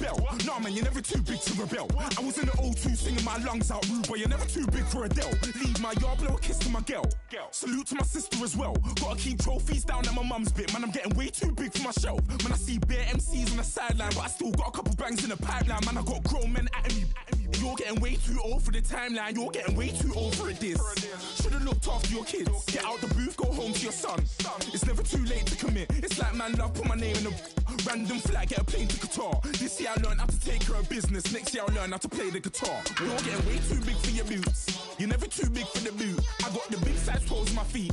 rebel. Nah, man, you're never too big to rebel. I was in the O2 singing my lungs out rude, but you're never too big for Adele. Leave my yard, blow a kiss to my girl. Salute to my sister as well. Gotta keep trophies down at my mum's bit. Man, I'm getting way too big for my shelf. Man, I see bare MCs on the sideline, but I still got a couple bangs in the pipeline. Man, I got grown men at me. You're getting way too old for the timeline. You're getting way too old for a diss. Should've looked after your kids. Get out the booth, go home to your son. It's never too late to commit. It's like man love, put my name in a random flat, get a plane to Qatar. This year I learned how to take care of business. Next year I'll learn how to play the guitar. You're getting way too big for your boots. You're never too big for the boot. I got the big size toes on my feet.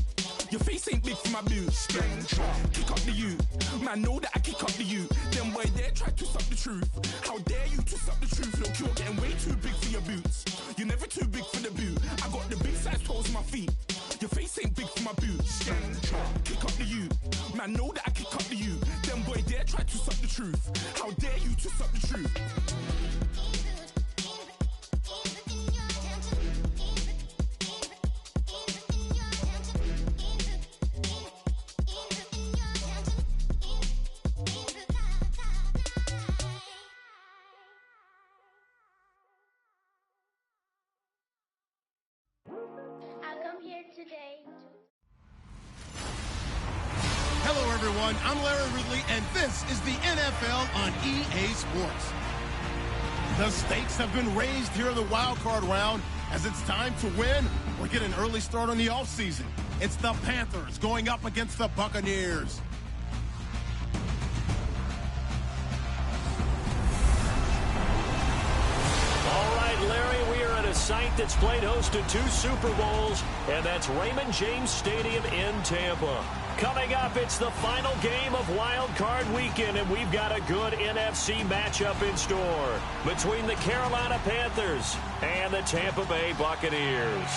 Your face ain't big for my boots. Kick up the you. Man, know that I kick up the you. Them boy there try to suck the truth. How dare you to suck the truth? Look, you're getting way too big for your boots. You're never too big for the boot. I got the big size toes on my feet. Your face ain't big for my boots. Kick up the you. Man, know that I kick up the you. Them boy there try to suck the truth. How dare you to suck the truth? Hello, everyone. I'm Larry Ridley, and this is the NFL on EA Sports. The stakes have been raised here in the wild card round as it's time to win or get an early start on the offseason. It's the Panthers going up against the Buccaneers. All right, Larry, we are at a site that's played host to 2 Super Bowls, and that's Raymond James Stadium in Tampa. Coming up, it's the final game of Wild Card Weekend, and we've got a good NFC matchup in store between the Carolina Panthers and the Tampa Bay Buccaneers.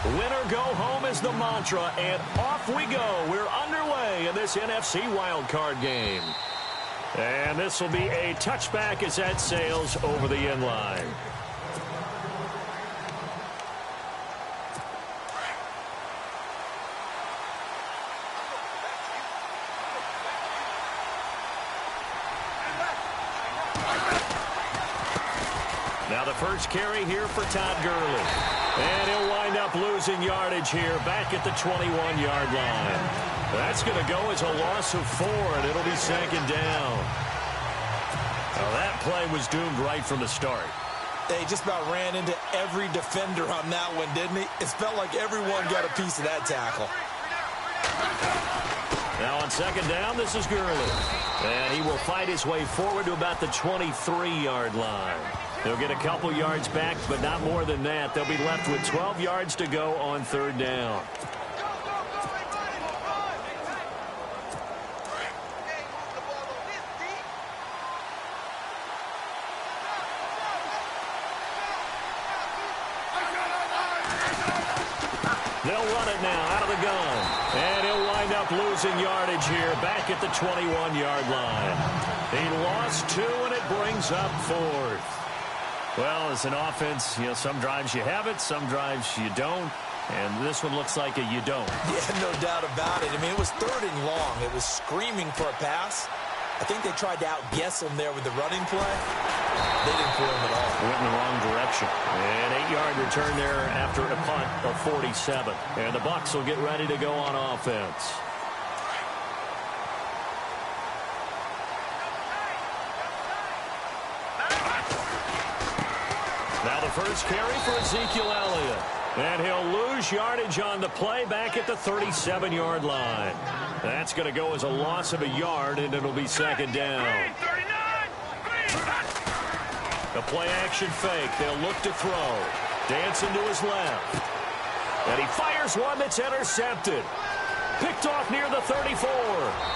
Winner go home is the mantra, and off we go. We're underway in this NFC wildcard game. And this will be a touchback as that sails over the end line. Now the first carry here for Todd Gurley. And he'll wind up losing yardage here back at the 21-yard line. That's going to go as a loss of 4, and it'll be second down. Now that play was doomed right from the start. They just about ran into every defender on that one, didn't he? It felt like everyone got a piece of that tackle. Now on second down, this is Gurley. And he will fight his way forward to about the 23-yard line. They'll get a couple yards back, but not more than that. They'll be left with 12 yards to go on third down. They'll run it now out of the gun. And he'll wind up losing yardage here back at the 21-yard line. He lost 2, and it brings up 4th. Well, as an offense, you know, some drives you have it, some drives you don't. And this one looks like a you don't. Yeah, no doubt about it. I mean, it was 3rd and long. It was screaming for a pass. I think they tried to outguess him there with the running play. They didn't throw him at all. Went in the wrong direction. An 8-yard return there after a punt of 47. And the Bucs will get ready to go on offense. Now the first carry for Ezekiel Elliott. And he'll lose yardage on the play back at the 37-yard line. That's going to go as a loss of a yard, and it'll be second down. The play-action fake. They'll look to throw. Dancing to his left. And he fires one that's intercepted. Picked off near the 34.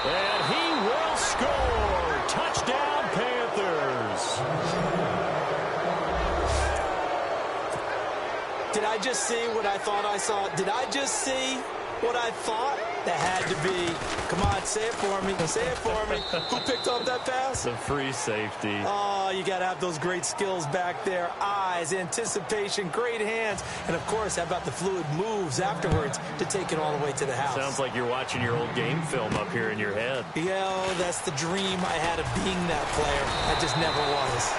And he will score. Touchdown, Panthers. Did I just see what I thought I saw? Did I just see what I thought? That had to be. Come on, say it for me. Say it for me. Who picked up that pass? The free safety. Oh, you got to have those great skills back there. Eyes, anticipation, great hands. And, of course, how about the fluid moves afterwards to take it all the way to the house? Sounds like you're watching your old game film up here in your head. Yo, that's the dream I had of being that player. I just never was.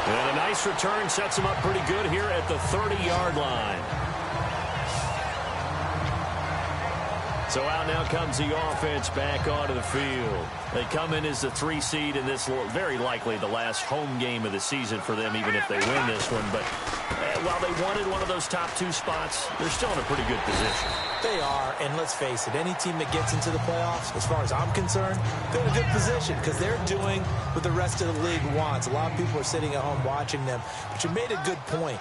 And a nice return sets him up pretty good here at the 30-yard line. So out now comes the offense back onto the field. They come in as the 3 seed, and this very likely the last home game of the season for them, even if they win this one. But while they wanted one of those top 2 spots, they're still in a pretty good position. They are, and let's face it, any team that gets into the playoffs, as far as I'm concerned, they're in a good position because they're doing what the rest of the league wants. A lot of people are sitting at home watching them, but you made a good point.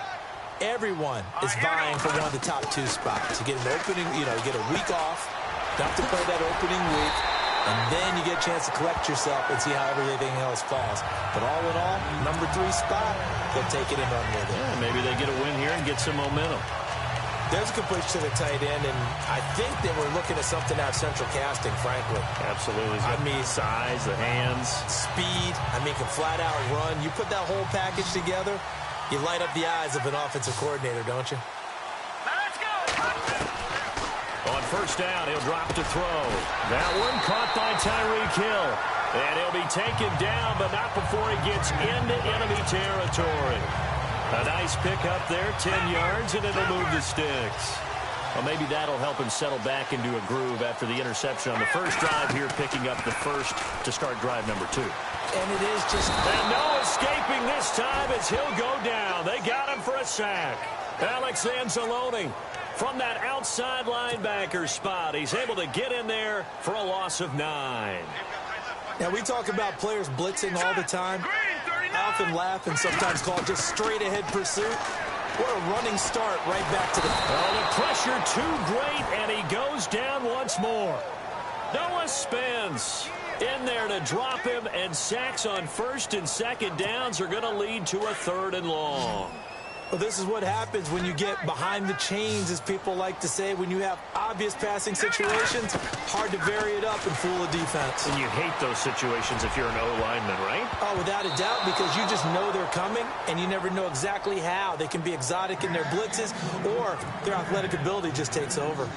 Everyone is vying for one of the top 2 spots. You get an opening, you get a week off, don't have to play that opening week, and then you get a chance to collect yourself and see how everything else falls. But all in all, number 3 spot, they'll take it and run with it. Yeah, maybe they get a win here and get some momentum. There's a good push to the tight end, and I think they were looking at something out of central casting, frankly. Absolutely. I mean, size, the hands. Speed. Can flat out run. You put that whole package together, you light up the eyes of an offensive coordinator, don't you? Let's go. On first down, he'll drop to throw. That one caught by Tyreek Hill. And he'll be taken down, but not before he gets into enemy territory. A nice pickup there, 10 yards, and it'll move the sticks. Well, maybe that'll help him settle back into a groove after the interception on the first drive here, picking up the first to start drive number 2. And it is just... And no escaping this time as he'll go down. They got him for a sack. Alex Anzalone from that outside linebacker spot. He's able to get in there for a loss of 9. Now, we talk about players blitzing all the time. I often laugh and sometimes call it just straight-ahead pursuit. What a running start right back to the... Oh, the pressure too great, and he goes down once more. Noah Spence in there to drop him, and sacks on first and second downs are going to lead to a 3rd and long. Well, this is what happens when you get behind the chains, as people like to say. When you have obvious passing situations, hard to vary it up and fool a defense. And you hate those situations if you're an O-lineman, right? Oh, without a doubt, because you just know they're coming, and you never know exactly how. They can be exotic in their blitzes, or their athletic ability just takes over.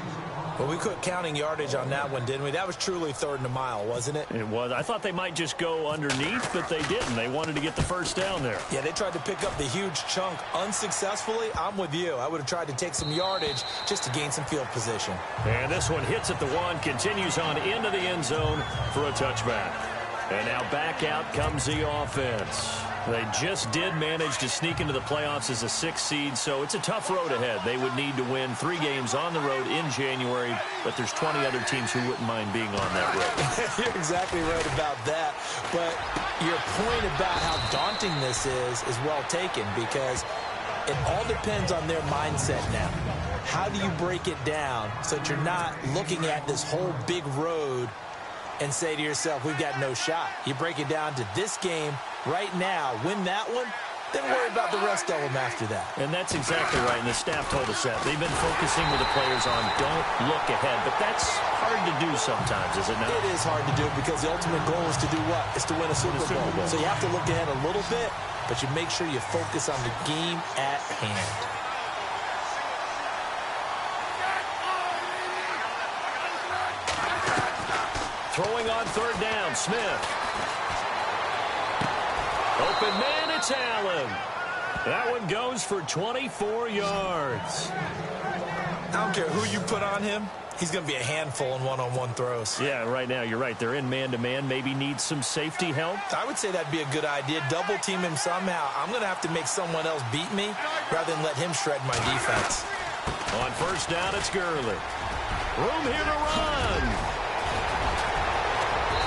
Well, we quit counting yardage on that one, didn't we? That was truly 3rd and a mile, wasn't it? It was. I thought they might just go underneath, but they didn't. They wanted to get the first down there. Yeah, they tried to pick up the huge chunk unsuccessfully. I'm with you. I would have tried to take some yardage just to gain some field position. And this one hits at the 1, continues on into the end zone for a touchback. And now back out comes the offense. They just did manage to sneak into the playoffs as a 6th seed, so it's a tough road ahead. They would need to win 3 games on the road in January, but there's 20 other teams who wouldn't mind being on that road. You're exactly right about that, but your point about how daunting this is well taken, because it all depends on their mindset now. How do you break it down so that you're not looking at this whole big road and say to yourself, we've got no shot? You break it down to this game right now, win that one, then worry about the rest of them after that. And that's exactly right, and the staff told us that. They've been focusing with the players on don't look ahead, but that's hard to do sometimes, is it not? It is hard to do because the ultimate goal is to do what? It's to win a Super Bowl. So you have to look ahead a little bit, but you make sure you focus on the game at hand. Throwing on 3rd down, Smith. Open man, it's Allen. That one goes for 24 yards. I don't care who you put on him. He's going to be a handful in one-on-one throws. Yeah, right now, you're right. They're in man-to-man. Maybe need some safety help. I would say that'd be a good idea. Double team him somehow. I'm going to have to make someone else beat me rather than let him shred my defense. On first down, it's Gurley. Room here to run.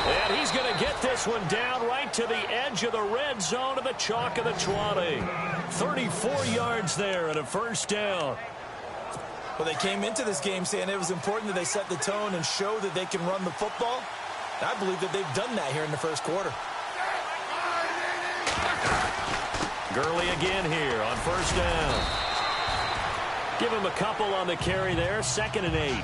And he's going to get this one down right to the edge of the red zone of the chalk of the 20. 34 yards there and a first down. Well, they came into this game saying it was important that they set the tone and show that they can run the football. I believe that they've done that here in the first quarter. Gurley again here on first down. Give him a couple on the carry there, 2nd and 8.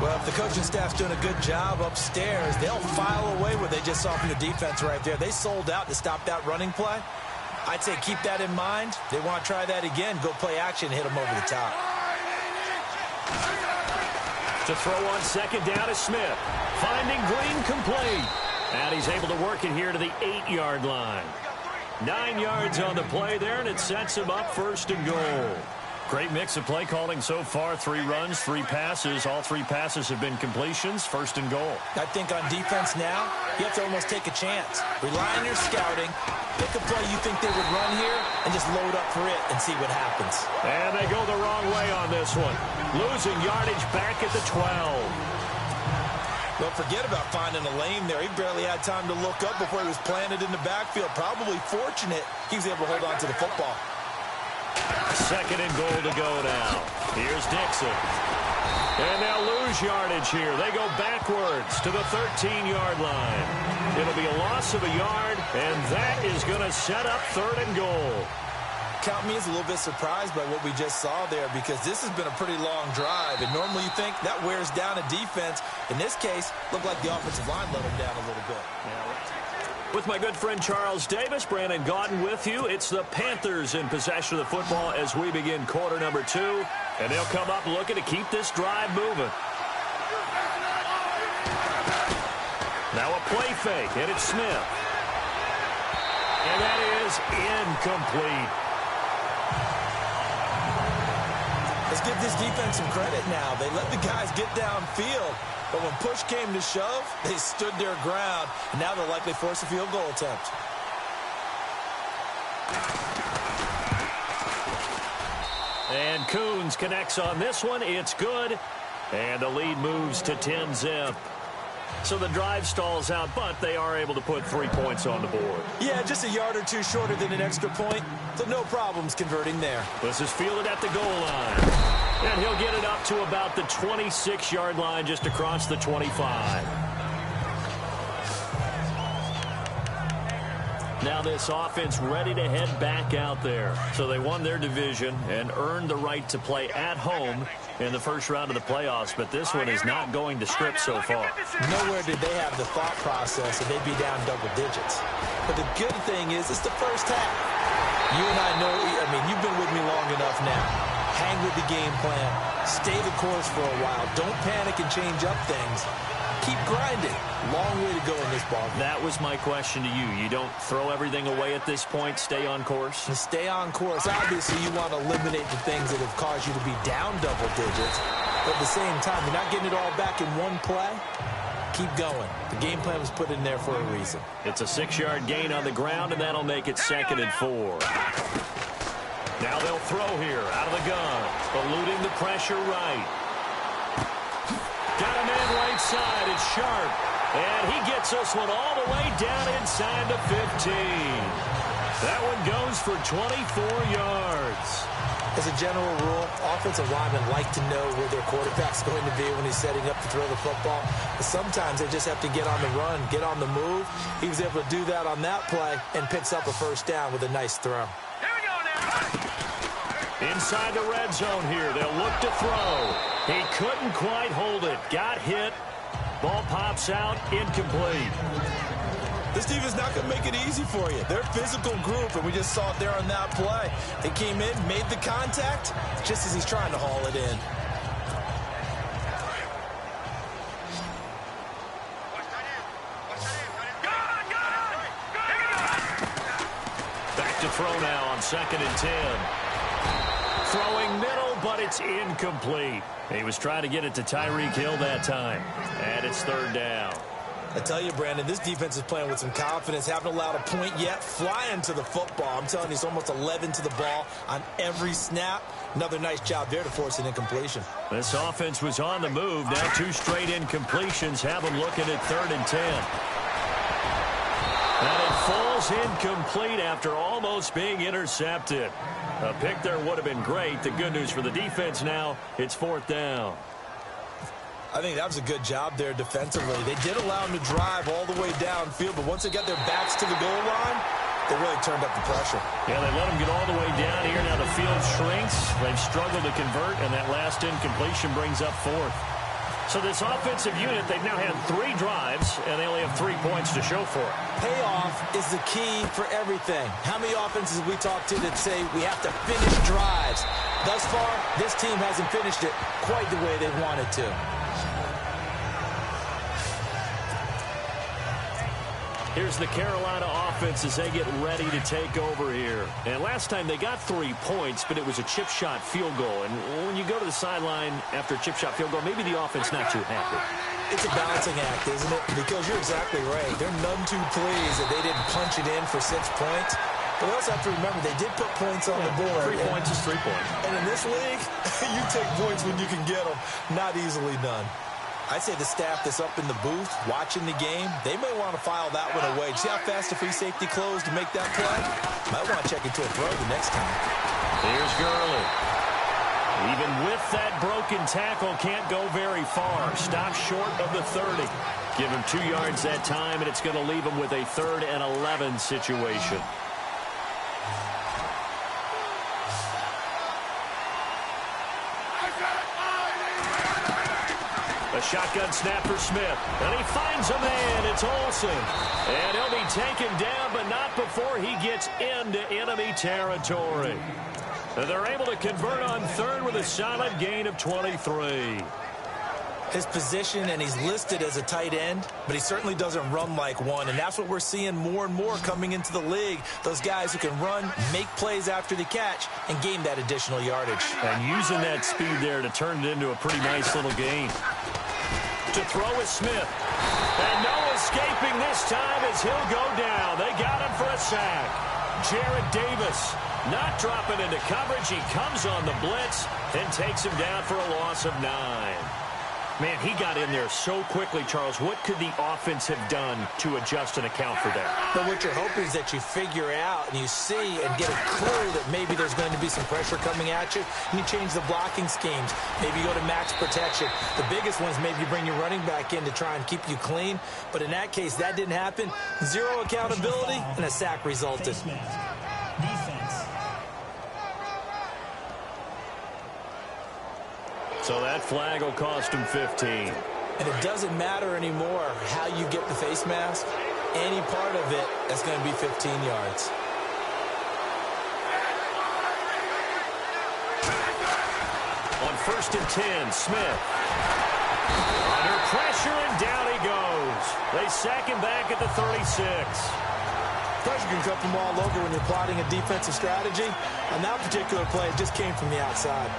Well, if the coaching staff's doing a good job upstairs, they'll file away what they just saw from the defense right there. They sold out to stop that running play. I'd say keep that in mind. They want to try that again. Go play action and hit them over the top. To throw on 2nd down is Smith. Finding Green complete. And he's able to work it here to the 8-yard line. 9 yards on the play there, and it sets him up 1st and goal. Great mix of play calling so far. 3 runs, 3 passes. All 3 passes have been completions. 1st and goal. I think on defense now, you have to almost take a chance. Rely on your scouting. Pick a play you think they would run here and just load up for it and see what happens. And they go the wrong way on this one. Losing yardage back at the 12. Well, forget about finding a lane there. He barely had time to look up before he was planted in the backfield. Probably fortunate he was able to hold on to the football. 2nd and goal to go now. Here's Dixon. And they'll lose yardage here. They go backwards to the 13-yard line. It'll be a loss of a yard, and that is going to set up 3rd and goal. Count me as a little bit surprised by what we just saw there, because this has been a pretty long drive, and normally you think that wears down a defense. In this case, looked like the offensive line let them down a little bit. With my good friend Charles Davis, Brandon Gaudin with you. It's the Panthers in possession of the football as we begin quarter number 2. And they'll come up looking to keep this drive moving. Now a play fake, and it's Smith. And that is incomplete. Let's give this defense some credit now. They let the guys get downfield. But when push came to shove, they stood their ground. And now they'll likely force a field goal attempt. And Coons connects on this one. It's good. And the lead moves to 10-zip. So the drive stalls out, but they are able to put 3 points on the board. Yeah, just a yard or two shorter than an extra point. So no problems converting there. This is fielded at the goal line. And he'll get it up to about the 26-yard line, just across the 25. Now this offense ready to head back out there. So they won their division and earned the right to play at home in the first round of the playoffs, but this one is not going to script so far. Nowhere did they have the thought process that they'd be down double digits. But the good thing is it's the first half. You and I know, you've been with me long enough now. Hang with the game plan. Stay the course for a while. Don't panic and change up things. Keep grinding. Long way to go in this ball game. That was my question to you. You don't throw everything away at this point. Stay on course? And stay on course. Obviously, you want to eliminate the things that have caused you to be down double digits. But at the same time, you're not getting it all back in one play. Keep going. The game plan was put in there for a reason. It's a 6-yard gain on the ground, and that'll make it 2nd and 4. Now they'll throw here out of the gun. Eluding the pressure right. Got a man right side. It's Sharp. And he gets this one all the way down inside the 15. That one goes for 24 yards. As a general rule, offensive linemen like to know where their quarterback's going to be when he's setting up to throw the football. But sometimes they just have to get on the run, get on the move. He was able to do that on that play and picks up a first down with a nice throw. Inside the red zone here. They'll look to throw. He couldn't quite hold it. Got hit. Ball pops out. Incomplete. This defense is not going to make it easy for you. They're a physical group, and we just saw it there on that play. They came in, made the contact, just as he's trying to haul it in. Back to throw now on 2nd and 10. Throwing middle, but it's incomplete. He was trying to get it to Tyreek Hill that time. And it's 3rd down. I tell you, Brandon, this defense is playing with some confidence. Haven't allowed a point yet. Flying to the football. I'm telling you, it's almost 11 to the ball on every snap. Another nice job there to force an incompletion. This offense was on the move. Now 2 straight incompletions have them looking at 3rd and 10. And it falls incomplete after almost being intercepted. A pick there would have been great. The good news for the defense now, it's 4th down. I think that was a good job there defensively. They did allow them to drive all the way downfield, but once they got their backs to the goal line, They really turned up the pressure. Yeah, they let them get all the way down here. Now the field shrinks. They've struggled to convert, and that last incompletion brings up fourth. So this offensive unit, they've now had 3 drives, and they only have 3 points to show for it. Payoff is the key for everything. How many offenses we talk to that say we have to finish drives? Thus far, this team hasn't finished it quite the way they wanted to. Here's the Carolina offense as they get ready to take over here. And last time they got 3 points, but it was a chip shot field goal. And when you go to the sideline after a chip shot field goal, maybe the offense not too happy. It's a balancing act, isn't it? Because you're exactly right. They're none too pleased that they didn't punch it in for 6 points. But we also have to remember they did put points on the board. 3 points is 3 points. And in this league, you take points when you can get them. Not easily done. I'd say the staff that's up in the booth watching the game, they may want to file that one away. See how fast the free safety closed to make that play? Might want to check into a throw the next time. Here's Gurley. Even with that broken tackle, can't go very far. Stop short of the 30. Give him 2 yards that time, and it's going to leave him with a 3rd and 11 situation. A shotgun snap for Smith. And he finds a man. It's Olsen. And he'll be taken down, but not before he gets into enemy territory. And they're able to convert on 3rd with a solid gain of 23. His position, and he's listed as a tight end, but he certainly doesn't run like one. And that's what we're seeing more and more coming into the league. Those guys who can run, make plays after the catch, and gain that additional yardage. And using that speed there to turn it into a pretty nice little gain. To throw is Smith. And no escaping this time as he'll go down. They got him for a sack. Jared Davis not dropping into coverage. He comes on the blitz and takes him down for a loss of 9. Man, he got in there so quickly, Charles. What could the offense have done to adjust and account for that? But what you're hoping is that you figure out and you see and get a clue that maybe there's going to be some pressure coming at you, and you change the blocking schemes. Maybe you go to max protection. The biggest one is maybe you bring your running back in to try and keep you clean. But in that case, that didn't happen. 0 accountability, and a sack resulted. So that flag will cost him 15. And it doesn't matter anymore how you get the face mask. Any part of it, that's going to be 15 yards. On 1st and 10, Smith. Under pressure, and down he goes. They sack him back at the 36. Pressure can come from all over when you're plotting a defensive strategy. On that particular play, it just came from the outside.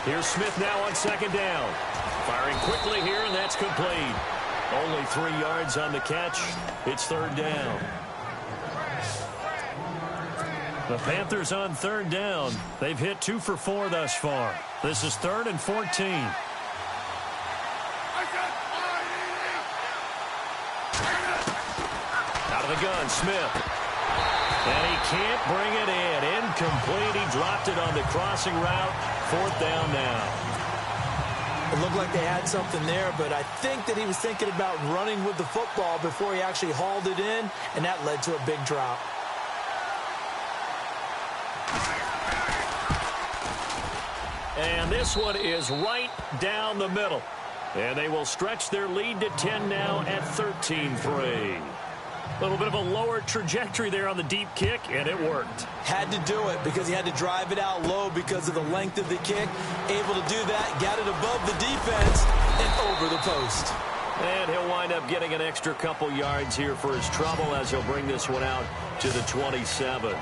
Here's Smith now on 2nd down. Firing quickly here, and that's complete. Only 3 yards on the catch. It's 3rd down. The Panthers on 3rd down. They've hit 2 for 4 thus far. This is 3rd and 14. Out of the gun, Smith. And he can't bring it in. Incomplete. He dropped it on the crossing route. 4th down now. It looked like they had something there, but I think that he was thinking about running with the football before he actually hauled it in, and that led to a big drop. And this one is right down the middle. And they will stretch their lead to 10 now at 13-3. A little bit of a lower trajectory there on the deep kick, and it worked. Had to do it because he had to drive it out low because of the length of the kick. Able to do that, got it above the defense, and over the post. And he'll wind up getting an extra couple yards here for his trouble as he'll bring this one out to the 27.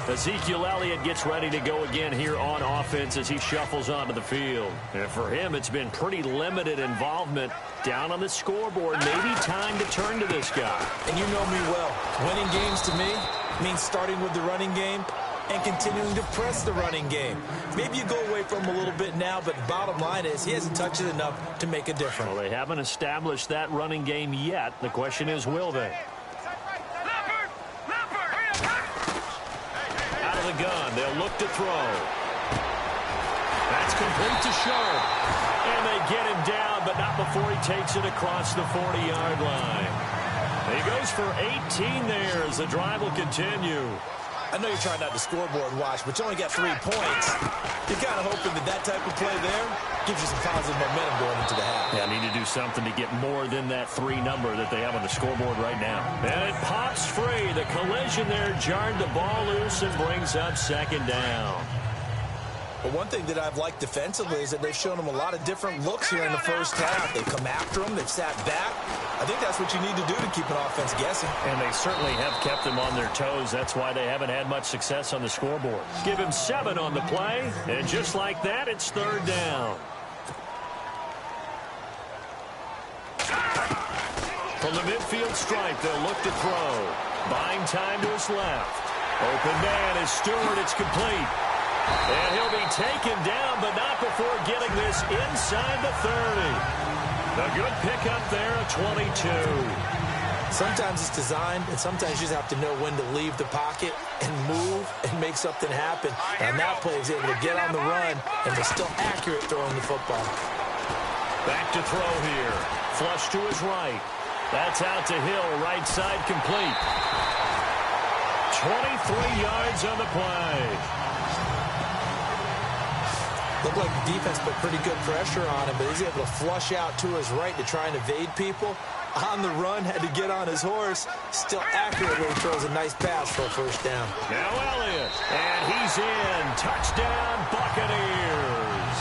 Ezekiel Elliott gets ready to go again here on offense as he shuffles onto the field. And for him, it's been pretty limited involvement down on the scoreboard. Maybe time to turn to this guy. And you know me well. Winning games to me means starting with the running game and continuing to press the running game. Maybe you go away from him a little bit now, but bottom line is he hasn't touched it enough to make a difference. Well, they haven't established that running game yet. The question is, will they? the gun. They'll look to throw. That's complete to Sharp. And they get him down, but not before he takes it across the 40-yard line. He goes for 18 there as the drive will continue. I know you're trying not to scoreboard watch, but you only got 3 points. You're kind of hoping that that type of play there gives you some positive momentum going into the half. Yeah, need to do something to get more than that 3 number that they have on the scoreboard right now. And it pops free. The collision there jarred the ball loose and brings up second down. But one thing that I've liked defensively is that they've shown them a lot of different looks here in the first half. They've come after them. They've sat back. I think that's what you need to do to keep an offense guessing. And they certainly have kept them on their toes. That's why they haven't had much success on the scoreboard. Give him 7 on the play, and just like that, it's third down. From the midfield stripe, they'll look to throw. Buying time to his left. Open man is Stewart. It's complete. And he'll be taken down, but not before getting this inside the 30. A good pickup there, a 22. Sometimes it's designed, and sometimes you just have to know when to leave the pocket and move and make something happen. And that play is able to get on the run, and they're still accurate throwing the football. Back to throw here. Flush to his right. That's out to Hill, right side complete. 23 yards on the play. Looked like the defense put pretty good pressure on him, but he's able to flush out to his right to try and evade people. On the run, had to get on his horse. Still accurately throws a nice pass for a first down. Now Elliott, and he's in. Touchdown, Buccaneers.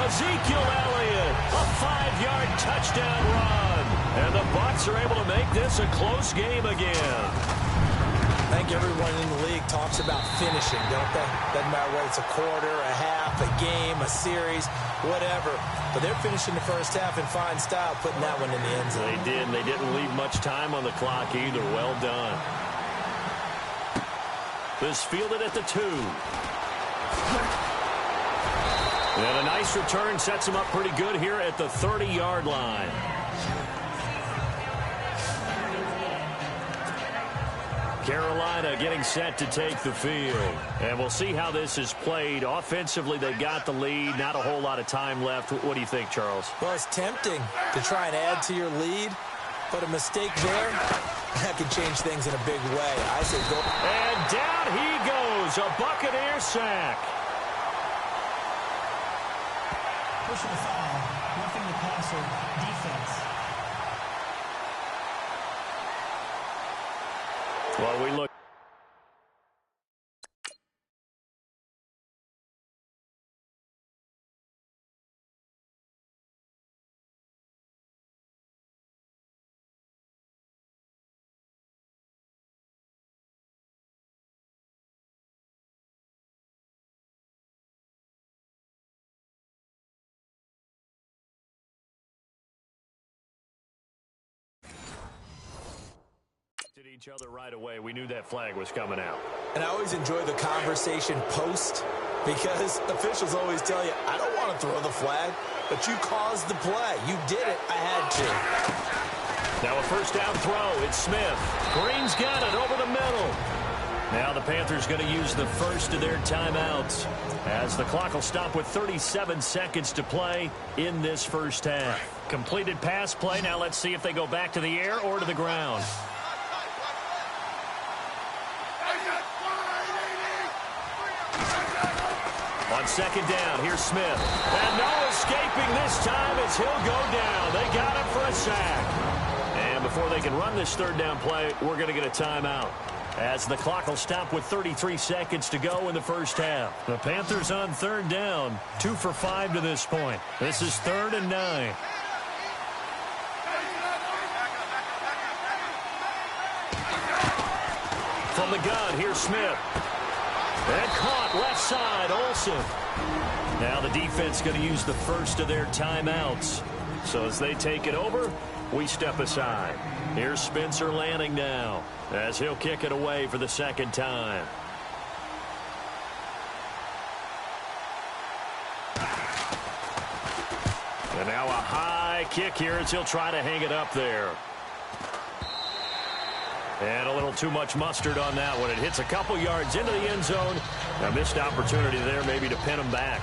Ezekiel Elliott, a 5-yard touchdown run. And the Bucs are able to make this a close game again. I think everyone in the league talks about finishing, don't they? Doesn't matter whether it's a quarter, a half, a game, a series, whatever. But they're finishing the first half in fine style, putting that one in the end zone. They did, and they didn't leave much time on the clock either. Well done. This fielded at the 2. And a nice return sets him up pretty good here at the 30-yard line. Carolina getting set to take the field. And we'll see how this is played. Offensively, they've got the lead. Not a whole lot of time left. What do you think, Charles? Well, it's tempting to try and add to your lead, but a mistake there, that can change things in a big way. I say go. And down he goes. A Buccaneer sack. Pushing the foul. Roughing the passer. Defense. Well, we look. Each other right away. We knew that flag was coming out. And I always enjoy the conversation post because officials always tell you, I don't want to throw the flag, but you caused the play. You did it. I had to. Now a first down throw. It's Smith. Green's got it over the middle. Now the Panthers going to use the first of their timeouts as the clock will stop with 37 seconds to play in this first half. Completed pass play. Now let's see if they go back to the air or to the ground. On second down, here's Smith. And no escaping this time as he'll go down. They got him for a sack. And before they can run this third down play, we're going to get a timeout, as the clock will stop with 33 seconds to go in the first half. The Panthers on third down, 2 for 5 to this point. This is 3rd and 9. From the gun, here's Smith. And caught left side, Olsen. Now the defense going to use the first of their timeouts. So as they take it over, we step aside. Here's Spencer Lanning now, as he'll kick it away for the second time. And now a high kick here as he'll try to hang it up there. And a little too much mustard on that one. It hits a couple yards into the end zone. A missed opportunity there maybe to pin him back.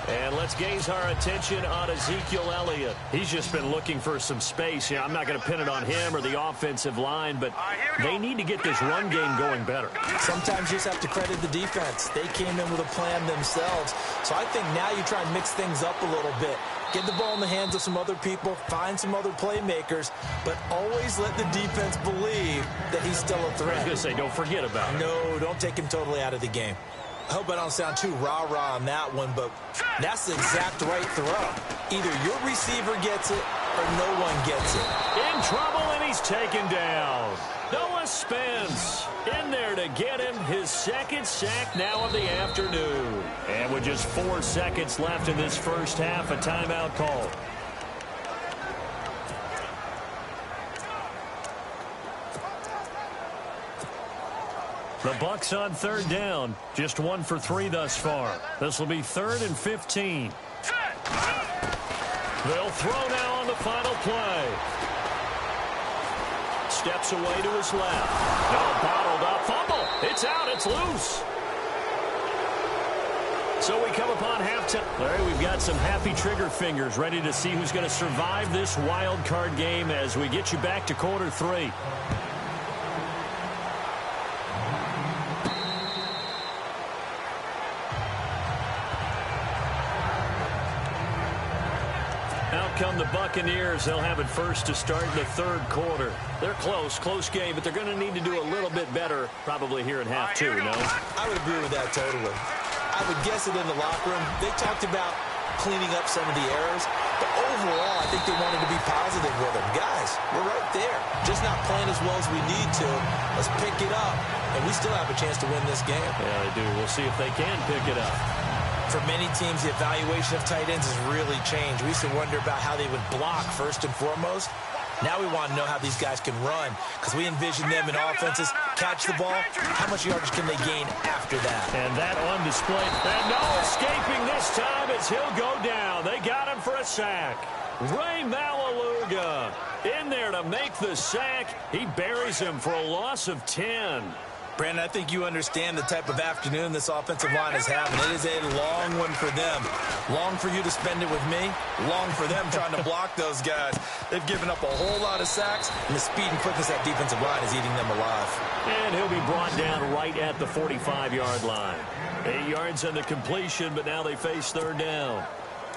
And let's gaze our attention on Ezekiel Elliott. He's just been looking for some space. Yeah, I'm not going to pin it on him or the offensive line, but they need to get this run game going better. Sometimes you just have to credit the defense. They came in with a plan themselves. So I think now you try and mix things up a little bit. Get the ball in the hands of some other people, find some other playmakers, but always let the defense believe that he's still a threat. I was going to say, don't forget about it. No, don't take him totally out of the game. I hope I don't sound too rah-rah on that one, but that's the exact right throw. Either your receiver gets it or no one gets it. In trouble, and he's taken down. Noah Spence in there to get him his second sack now of the afternoon. And with just 4 seconds left in this first half, a timeout call. The Bucs on third down. Just 1 for 3 thus far. This will be 3rd and 15. They'll throw now on the final play. Steps away to his left. Now bottled up. Fumble. It's out. It's loose. So we come upon halftime. Larry, we've got some happy trigger fingers ready to see who's going to survive this wild card game as we get you back to quarter 3. Out come the Buccaneers. They'll have it first to start the third quarter. They're close game, but they're going to need to do a little bit better probably here at half 2, no? I would agree with that totally. I would guess it in the locker room. They talked about cleaning up some of the errors, but overall, I think they wanted to be positive with them. Guys, we're right there. Just not playing as well as we need to. Let's pick it up, and we still have a chance to win this game. Yeah, they do. We'll see if they can pick it up. For many teams, the evaluation of tight ends has really changed. We used to wonder about how they would block first and foremost. Now we want to know how these guys can run because we envision them in offenses, catch the ball. How much yardage can they gain after that? And that on display. And no escaping this time as he'll go down. They got him for a sack. Ray Malaluga in there to make the sack. He buries him for a loss of 10. Brandon, I think you understand the type of afternoon this offensive line is having. It is a long one for them. Long for you to spend it with me. Long for them trying to block those guys. They've given up a whole lot of sacks, and the speed and quickness of that defensive line is eating them alive. And he'll be brought down right at the 45-yard line. 8 yards on the completion, but now they face third down.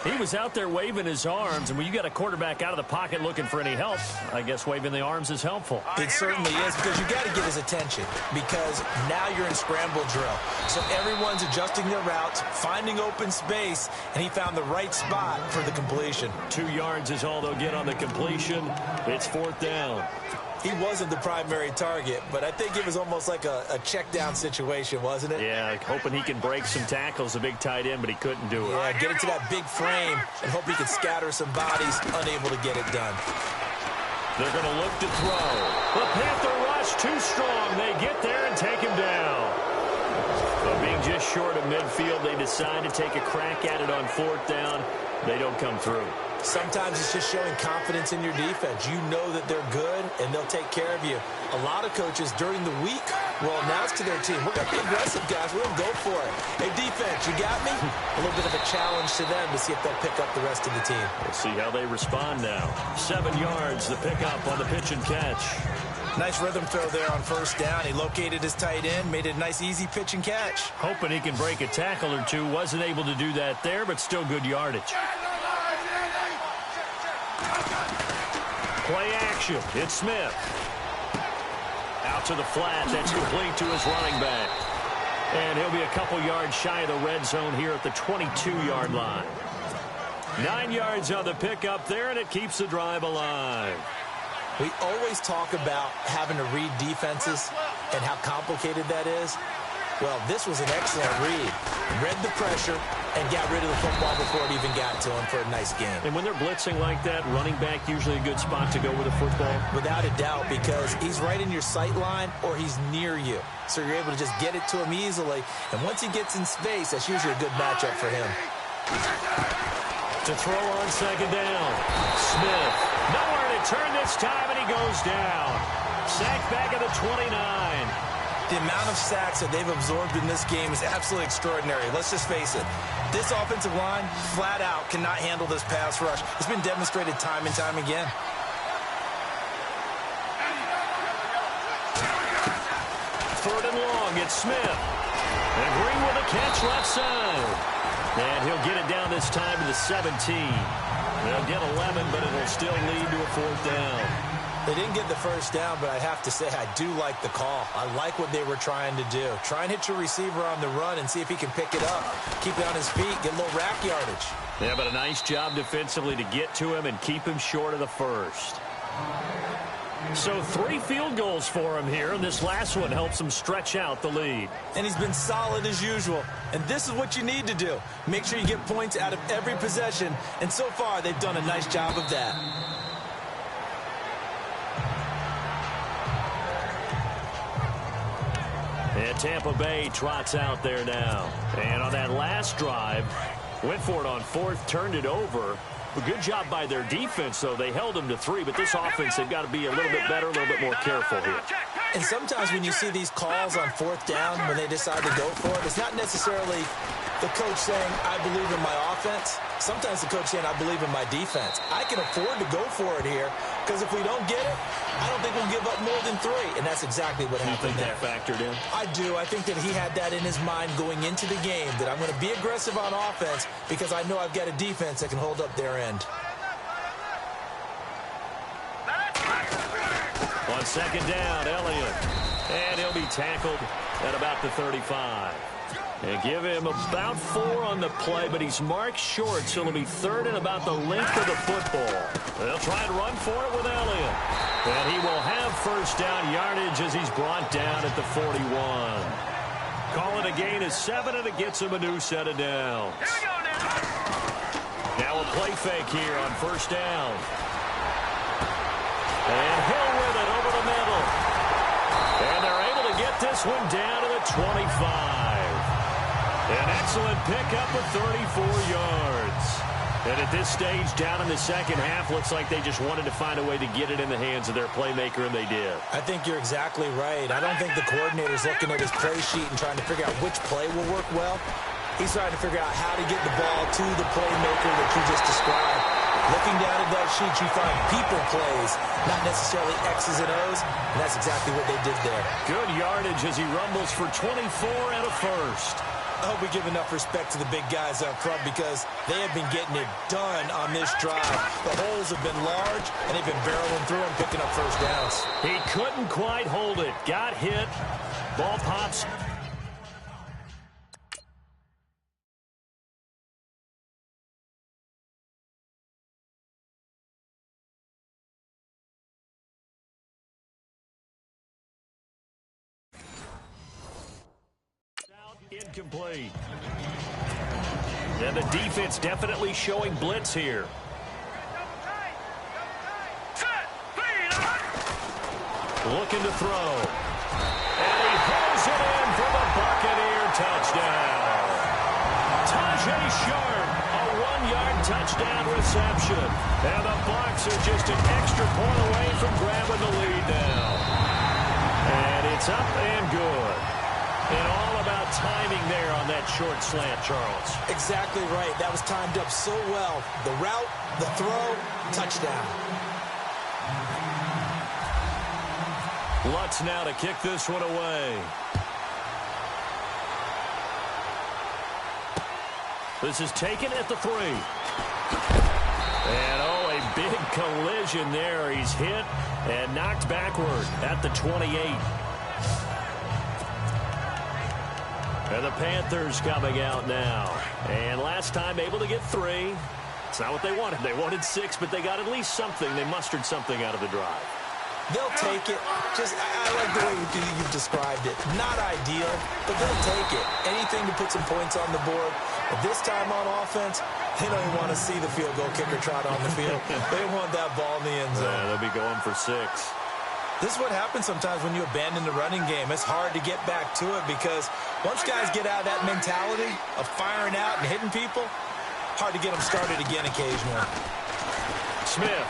He was out there waving his arms, and when you got a quarterback out of the pocket looking for any help, I guess waving the arms is helpful. It certainly is, because you got to get his attention, because now you're in scramble drill. So everyone's adjusting their routes, finding open space, and he found the right spot for the completion. 2 yards is all they'll get on the completion. It's 4th down. He wasn't the primary target, but I think it was almost like a check down situation, wasn't it? Yeah, hoping he can break some tackles, a big tight end, but he couldn't do it. Yeah, get into that big frame and hope he can scatter some bodies, unable to get it done. They're going to look to throw. The Panther rush too strong. They get there and take him down. But being just short of midfield, they decide to take a crack at it on 4th down. They don't come through. Sometimes it's just showing confidence in your defense. You know that they're good, and they'll take care of you. A lot of coaches during the week will announce to their team, we're going to be aggressive, guys. We're going to go for it. Hey, defense, you got me? A little bit of a challenge to them to see if they'll pick up the rest of the team. We'll see how they respond now. 7 yards, the pickup on the pitch and catch. Nice rhythm throw there on 1st down. He located his tight end, made it a nice, easy pitch and catch. Hoping he can break a tackle or two. Wasn't able to do that there, but still good yardage. Play action. It's Smith. Out to the flat. That's complete to his running back. And he'll be a couple yards shy of the red zone here at the 22-yard line. 9 yards on the pickup there, and it keeps the drive alive. We always talk about having to read defenses and how complicated that is. Well, this was an excellent read. Read the pressure and got rid of the football before it even got to him for a nice game. And when they're blitzing like that, running back usually a good spot to go with a football? Without a doubt, because he's right in your sight line or he's near you. So you're able to just get it to him easily. And once he gets in space, that's usually a good matchup for him. To throw on 2nd down. Smith. Nowhere to turn this time, and he goes down. Sacked back at the 29. The amount of sacks that they've absorbed in this game is absolutely extraordinary. Let's just face it. This offensive line, flat out, cannot handle this pass rush. It's been demonstrated time and time again. Third and long, it's Smith. And Green with a catch left side. And he'll get it down this time to the 17. They'll get 11, but it'll still lead to a fourth down. They didn't get the first down, but I have to say I do like the call. I like what they were trying to do. Try and hit your receiver on the run and see if he can pick it up. Keep it on his feet, get a little rack yardage. Yeah, but a nice job defensively to get to him and keep him short of the first. So 3 field goals for him here, and this last one helps him stretch out the lead. And he's been solid as usual. And this is what you need to do. Make sure you get points out of every possession. And so far, they've done a nice job of that. And Tampa Bay trots out there now. And on that last drive, went for it on fourth, turned it over. A good job by their defense, though. They held them to 3, but this offense, they've got to be a little bit better, a little bit more careful here. And sometimes when you see these calls on fourth down, when they decide to go for it, it's not necessarily the coach saying, I believe in my offense. Sometimes the coach saying, I believe in my defense. I can afford to go for it here, because if we don't get it, I don't think we'll give up more than 3. And that's exactly what happened there. You think that factored in? I do. I think that he had that in his mind going into the game, that I'm going to be aggressive on offense because I know I've got a defense that can hold up their end. On second down, Elliott. And he'll be tackled at about the 35. And give him about 4 on the play, but he's marked short, so it'll be third and about the length of the football. They'll try and run for it with Elliott. And he will have first down yardage as he's brought down at the 41. Call it a gain of 7, and it gets him a new set of downs. Now a play fake here on first down. And Hill with it over the middle. And they're able to get this one down to the 25. An excellent pickup of 34 yards. And at this stage, down in the second half, looks like they just wanted to find a way to get it in the hands of their playmaker, and they did. I think you're exactly right. I don't think the coordinator's looking at his play sheet and trying to figure out which play will work well. He's trying to figure out how to get the ball to the playmaker that you just described. Looking down at that sheet, you find people plays, not necessarily X's and O's, and that's exactly what they did there. Good yardage as he rumbles for 24 and a first. I hope we give enough respect to the big guys up front because they have been getting it done on this drive. The holes have been large, and they've been barreling through and picking up first downs. He couldn't quite hold it. Got hit. Ball pops. Incomplete. And the defense definitely showing blitz here. Looking to throw. And he hauls it in for the Buccaneer touchdown. Tajay Sharp, a 1-yard touchdown reception. And the Bucs are just an extra point away from grabbing the lead now. And it's up and good. And all about timing there on that short slant, Charles. Exactly right. That was timed up so well. The route, the throw, touchdown. Lutz now to kick this one away. This is taken at the 3. And, oh, a big collision there. He's hit and knocked backward at the 28. And the Panthers coming out now. And last time able to get 3. It's not what they wanted. They wanted 6, but they got at least something. They mustered something out of the drive. They'll take it. I like the way you've described it. Not ideal, but they'll take it. Anything to put some points on the board. But this time on offense, they don't even want to see the field goal kicker trot on the field. They want that ball in the end zone. Yeah, they'll be going for 6. This is what happens sometimes when you abandon the running game. It's hard to get back to it because once guys get out of that mentality of firing out and hitting people, hard to get them started again occasionally. Smith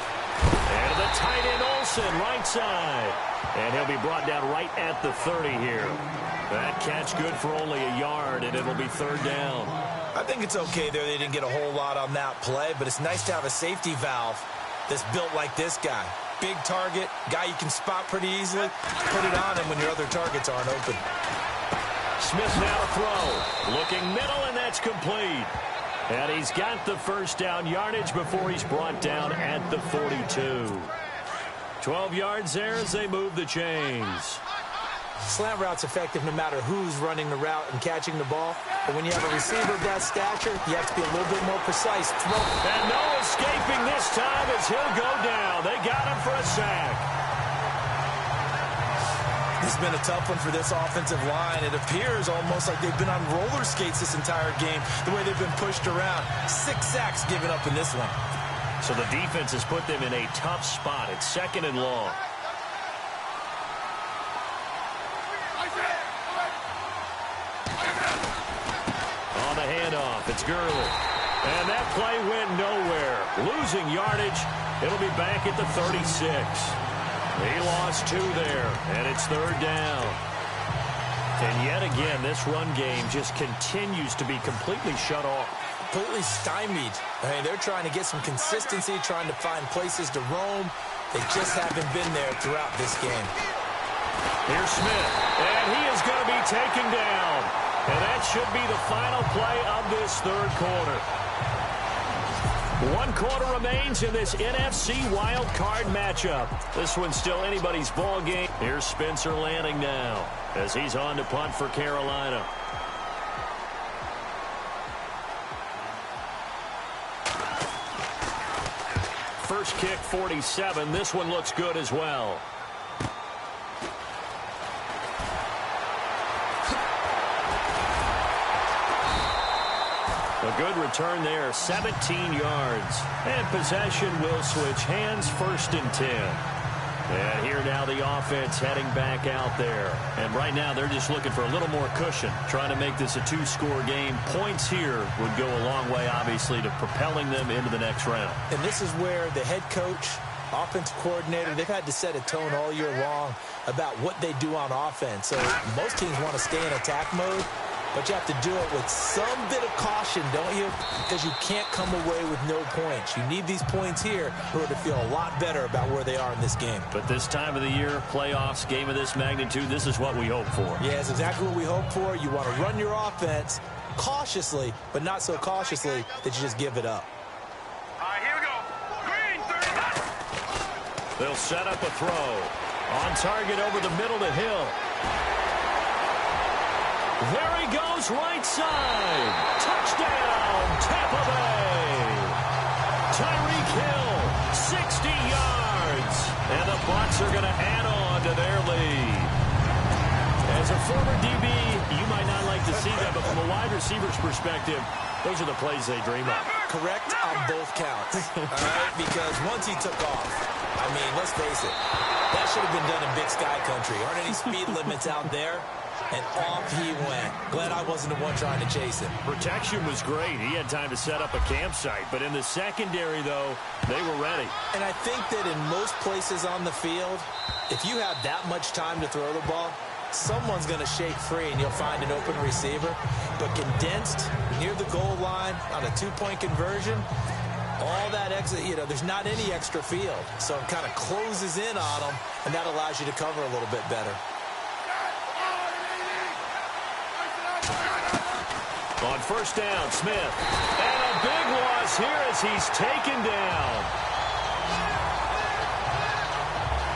And the tight end Olsen, right side. And he'll be brought down right at the 30 here. That catch good for only a yard, and it'll be third down. I think it's okay there. They didn't get a whole lot on that play, but it's nice to have a safety valve that's built like this guy. Big target, guy you can spot pretty easily. Put it on him when your other targets aren't open. Smith now to throw. Looking middle, and that's complete. And he's got the first down yardage before he's brought down at the 42. 12 yards there as they move the chains. Slant route's effective no matter who's running the route and catching the ball. But when you have a receiver of that stature, you have to be a little bit more precise. And no escaping this time as he'll go down. They got him for a sack. It's been a tough one for this offensive line. It appears almost like they've been on roller skates this entire game, the way they've been pushed around. 6 sacks given up in this one. So the defense has put them in a tough spot. It's 2nd and long. On the handoff, it's Gurley. And that play went nowhere. Losing yardage. It'll be back at the 36. He lost 2 there, and it's third down. And yet again, this run game just continues to be completely shut off. Completely stymied. I mean, they're trying to get some consistency, trying to find places to roam. They just haven't been there throughout this game. Here's Smith, and he is going to be taken down. And that should be the final play of this third quarter. 1 quarter remains in this NFC wild card matchup. This one's still anybody's ball game. Here's Spencer Lanning now as he's on to punt for Carolina. First kick, 47. This one looks good as well. A good return there, 17 yards. And possession will switch hands, 1st and 10. And here now the offense heading back out there. And right now they're just looking for a little more cushion, trying to make this a 2-score game. Points here would go a long way, obviously, to propelling them into the next round. And this is where the head coach, offensive coordinator, they've had to set a tone all year long about what they do on offense. So most teams want to stay in attack mode, but you have to do it with some bit of caution, don't you? Because you can't come away with no points. You need these points here in order to feel a lot better about where they are in this game. But this time of the year, playoffs, game of this magnitude, this is what we hope for. Yeah, it's exactly what we hope for. You want to run your offense cautiously, but not so cautiously that you just give it up. All right, here we go. Green, 30. They'll set up a throw. On target over the middle to Hill. There he goes, right side. Touchdown, Tampa Bay. Tyreek Hill, 60 yards. And the Bucs are going to add on to their lead. As a former DB, you might not like to see that, but from a wide receiver's perspective, those are the plays they dream of. Correct on both counts. All right, because once he took off, I mean, let's face it, that should have been done in Big Sky Country. Aren't any speed limits out there? And off he went. Glad I wasn't the one trying to chase him. Protection was great. He had time to set up a campsite. But in the secondary, though, they were ready. And I think that in most places on the field, if you have that much time to throw the ball, someone's going to shake free and you'll find an open receiver. But condensed near the goal line on a 2-point conversion, all that exit, there's not any extra field. So it kind of closes in on them, and that allows you to cover a little bit better. On first down, Smith. And a big loss here as he's taken down.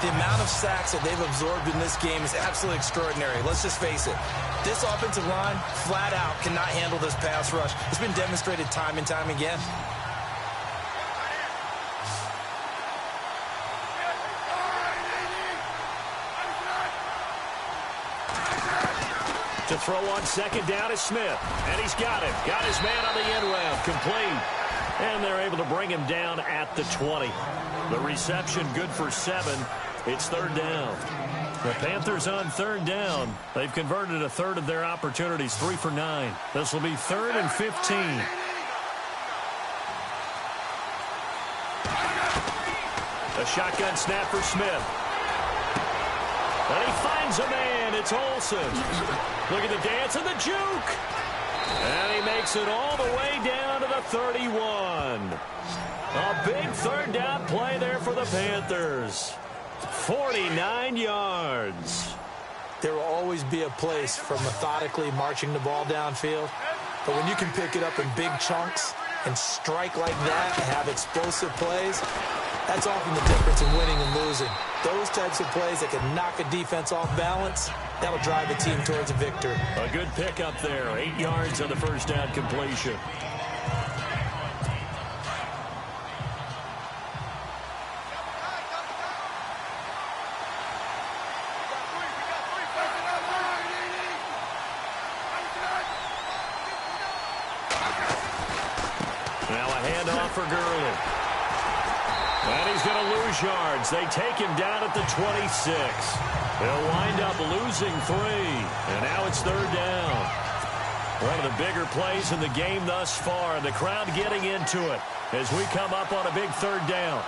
The amount of sacks that they've absorbed in this game is absolutely extraordinary. Let's just face it. This offensive line, flat out, cannot handle this pass rush. It's been demonstrated time and time again. To throw on second down is Smith. And he's got him. Got his man on the end round. Complete. And they're able to bring him down at the 20. The reception good for 7. It's third down. The Panthers on third down. They've converted a third of their opportunities, 3 for 9. This will be 3rd and 15. A shotgun snap for Smith. And he finds a man. It's Olsen. Look at the dance and the juke. And he makes it all the way down to the 31. A big third down play there for the Panthers. 49 yards. There will always be a place for methodically marching the ball downfield. But when you can pick it up in big chunks and strike like that and have explosive plays, that's often the difference in winning and losing. Those types of plays that can knock a defense off balance, that'll drive a team towards a victory. A good pickup there. 8 yards on the first down completion. Now a handoff for Gurley. And he's going to lose yards. They take him down at the 26. They'll wind up losing 3. And now it's third down. One of the bigger plays in the game thus far. And the crowd getting into it as we come up on a big third down.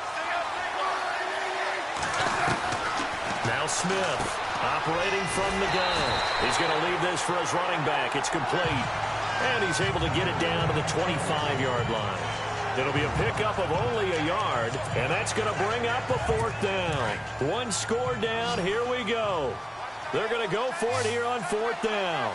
Now Smith operating from the gun. He's going to leave this for his running back. It's complete. And he's able to get it down to the 25-yard line. It'll be a pickup of only a yard, and that's going to bring up a fourth down. One score down. Here we go. They're going to go for it here on fourth down.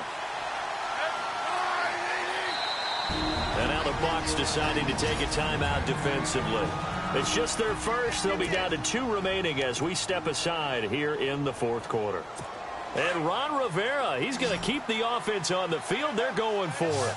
And now the Bucs deciding to take a timeout defensively. It's just their first. They'll be down to 2 remaining as we step aside here in the fourth quarter. And Ron Rivera, he's going to keep the offense on the field. They're going for it.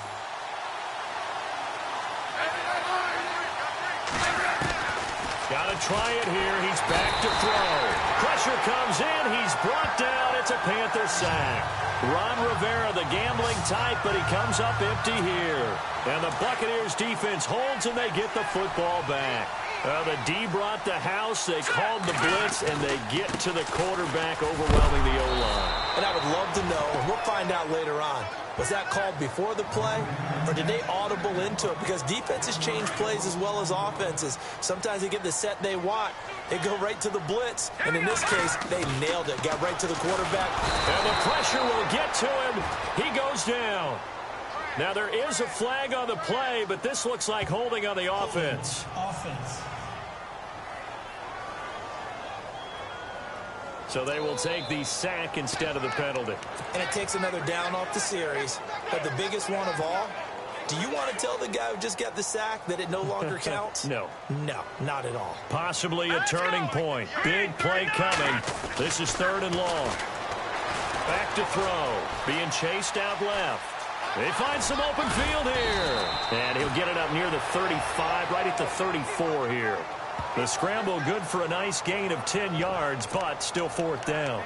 Got to try it here. He's back to throw. Pressure comes in. He's brought down. It's a Panther sack. Ron Rivera, the gambling type, but he comes up empty here. And the Buccaneers defense holds, and they get the football back. The D brought the house. They called the blitz, and they get to the quarterback, overwhelming the O-line. And I would love to know, and we'll find out later on, was that called before the play, or did they audible into it? Because defenses change plays as well as offenses. Sometimes they get the set they want. They go right to the blitz, and in this case, they nailed it. Got right to the quarterback. And the pressure will get to him. He goes down. Now, there is a flag on the play, but this looks like holding on the offense. So they will take the sack instead of the penalty. And it takes another down off the series. But the biggest one of all, do you want to tell the guy who just got the sack that it no longer counts? No. No, not at all. Possibly a turning point. Big play coming. This is 3rd and long. Back to throw. Being chased out left. They find some open field here. And he'll get it up near the 35, right at the 34 here. The scramble good for a nice gain of 10 yards, but still 4th down.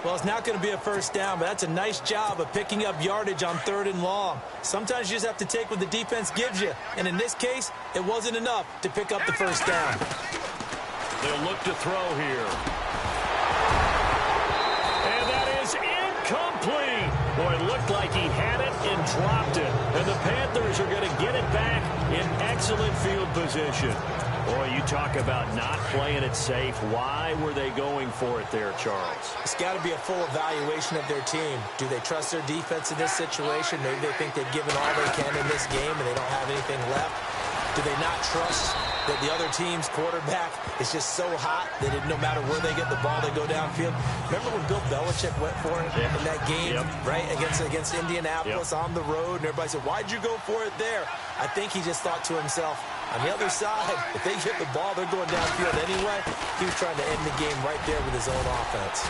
Well, it's not going to be a first down, but that's a nice job of picking up yardage on 3rd and long. Sometimes you just have to take what the defense gives you. And in this case, it wasn't enough to pick up the first down. They'll look to throw here. And that is incomplete. Boy, it looked like he had it and dropped it. And the Panthers are going to get it back in excellent field position. Boy, you talk about not playing it safe. Why were they going for it there, Charles? It's got to be a full evaluation of their team. Do they trust their defense in this situation? Maybe they think they've given all they can in this game and they don't have anything left. Do they not trust that the other team's quarterback is just so hot that no matter where they get the ball, they go downfield? Remember when Bill Belichick went for it in that game, right, against Indianapolis on the road, and everybody said, why'd you go for it there? I think he just thought to himself, on the other side, if they get the ball, they're going downfield anyway. He was trying to end the game right there with his own offense.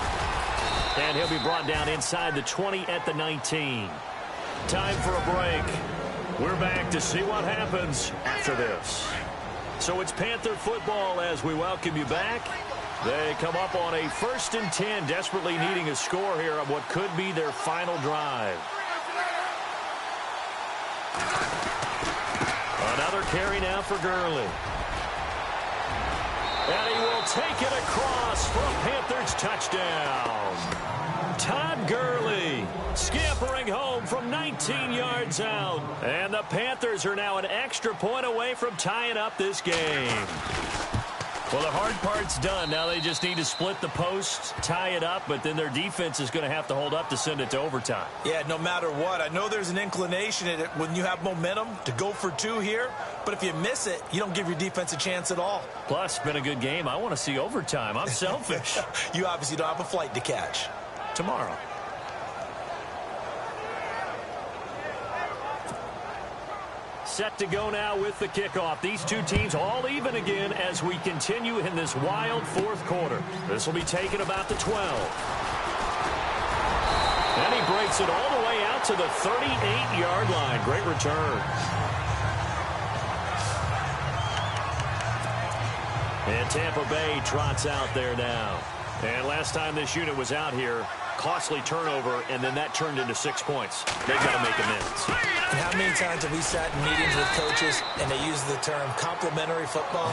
And he'll be brought down inside the 20 at the 19. Time for a break. We're back to see what happens after this. So it's Panther football as we welcome you back. They come up on a 1st and 10, desperately needing a score here on what could be their final drive. Another carry now for Gurley. And he will take it across for a Panthers touchdown. Todd Gurley scampering home from 19 yards out. And the Panthers are now an extra point away from tying up this game. Well, the hard part's done. Now they just need to split the post, tie it up, but then their defense is going to have to hold up to send it to overtime. Yeah, no matter what. I know there's an inclination in it when you have momentum to go for two here, but if you miss it, you don't give your defense a chance at all. Plus, it's been a good game. I want to see overtime. I'm selfish. You obviously don't have a flight to catch. Tomorrow. Set to go now with the kickoff. These two teams all even again as we continue in this wild fourth quarter. This will be taken about the 12. And he breaks it all the way out to the 38-yard line. Great return. And Tampa Bay trots out there now. And last time this unit was out here, costly turnover, and then that turned into 6 points. They've got to make amends. And how many times have we sat in meetings with coaches and they use the term complementary football?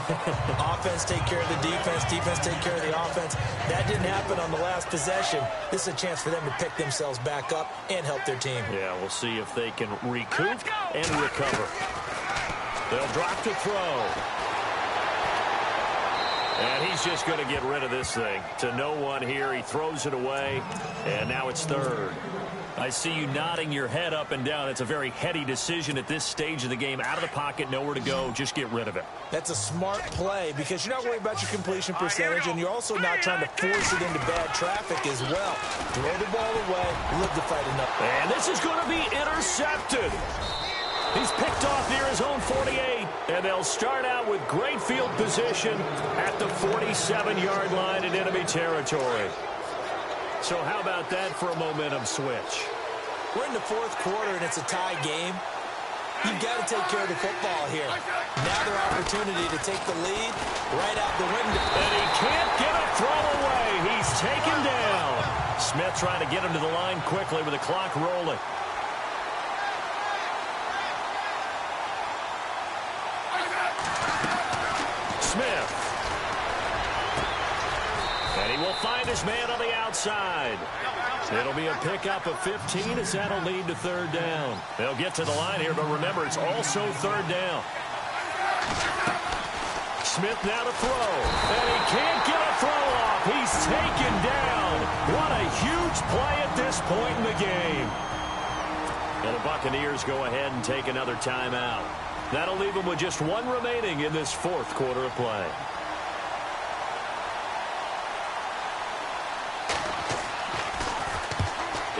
Offense take care of the defense, defense take care of the offense. That didn't happen on the last possession. This is a chance for them to pick themselves back up and help their team. Yeah, we'll see if they can recoup and recover. They'll drop to throw. And he's just going to get rid of this thing. To no one here. He throws it away. And now it's third. I see you nodding your head up and down. It's a very heady decision at this stage of the game. Out of the pocket, nowhere to go. Just get rid of it. That's a smart play because you're not worried about your completion percentage, and you're also not trying to force it into bad traffic as well. Throw the ball away. Live to fight enough. And this is going to be intercepted. He's picked off near his own 48, and they'll start out with great field position at the 47-yard line in enemy territory. So how about that for a momentum switch? We're in the fourth quarter, and it's a tie game. You've got to take care of the football here. Now their opportunity to take the lead right out the window. And he can't get a throw away. He's taken down. Smith trying to get him to the line quickly with the clock rolling. Smith. And he will find his man on the outside. It'll be a pickup of 15 as that'll lead to third down. They'll get to the line here, but remember, it's also third down. Smith now to throw. And he can't get a throw off. He's taken down. What a huge play at this point in the game. And the Buccaneers go ahead and take another timeout. That'll leave them with just one remaining in this fourth quarter of play.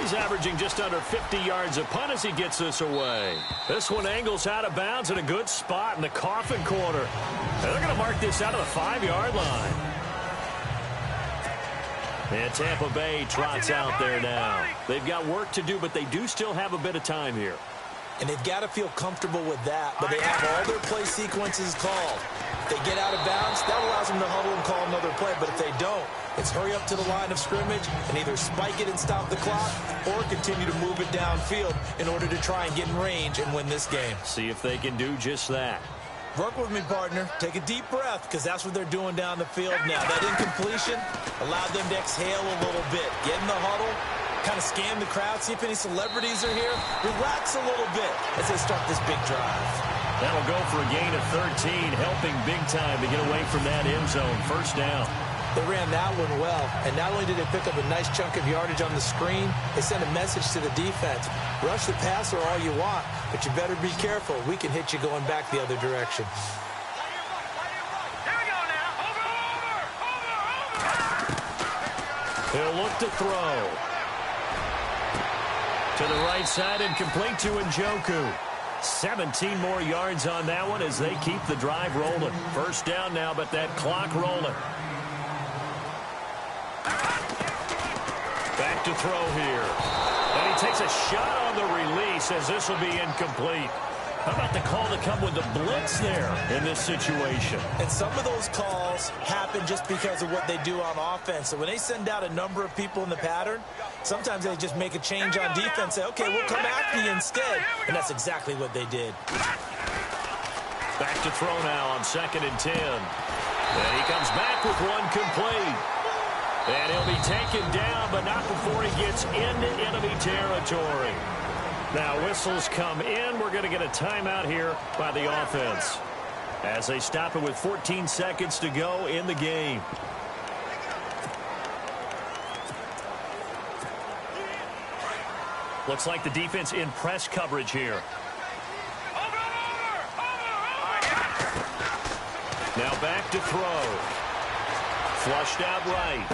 He's averaging just under 50 yards a punt as he gets this away. This one angles out of bounds in a good spot in the coffin corner. And they're going to mark this out of the 5-yard line. And Tampa Bay trots out there now. They've got work to do, but they do still have a bit of time here. And they've got to feel comfortable with that, but they have all their play sequences called. If they get out of bounds, that allows them to huddle and call another play, but if they don't, it's hurry up to the line of scrimmage and either spike it and stop the clock or continue to move it downfield in order to try and get in range and win this game. See if they can do just that. Work with me, partner. Take a deep breath because that's what they're doing down the field now. That incompletion allowed them to exhale a little bit. Get in the huddle. Kind of scan the crowd, see if any celebrities are here. Relax a little bit as they start this big drive. That'll go for a gain of 13, helping big time to get away from that end zone. First down. They ran that one well, and not only did they pick up a nice chunk of yardage on the screen, they sent a message to the defense. Rush the passer all you want, but you better be careful. We can hit you going back the other direction. Here we go now. Over. He'll look to throw. To the right side and complete to Njoku. 17 more yards on that one as they keep the drive rolling. First down now, but that clock rolling. Back to throw here. And he takes a shot on the release as this will be incomplete. How about the call to come with the blitz there in this situation? And some of those calls happen just because of what they do on offense. So when they send out a number of people in the pattern, sometimes they just make a change on defense. Say, okay, we'll come after you instead. And that's exactly what they did. Back to throw now on 2nd and 10. And he comes back with one complete. And he'll be taken down, but not before he gets into enemy territory. Now whistles come in. We're going to get a timeout here by the offense. as they stop it with 14 seconds to go in the game. Looks like the defense in press coverage here. Now back to throw. Flushed out right.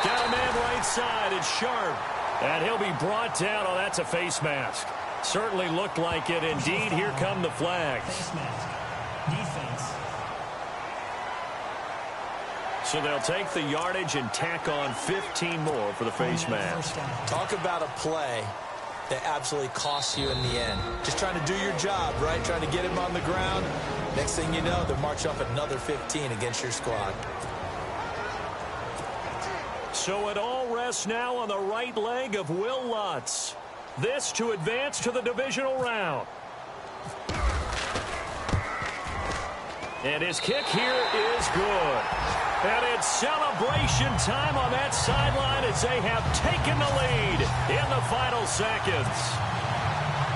Got a man right side. It's Sharp. And he'll be brought down. Oh, that's a face mask. Certainly looked like it. Indeed, here come the flags. Face mask. Defense. So they'll take the yardage and tack on 15 more for the face mask. Talk about a play that absolutely costs you in the end. Just trying to do your job, right? Trying to get him on the ground. Next thing you know, they'll march up another 15 against your squad. So it all rests now on the right leg of Will Lutz. This to advance to the divisional round. And his kick here is good. And it's celebration time on that sideline as they have taken the lead in the final seconds.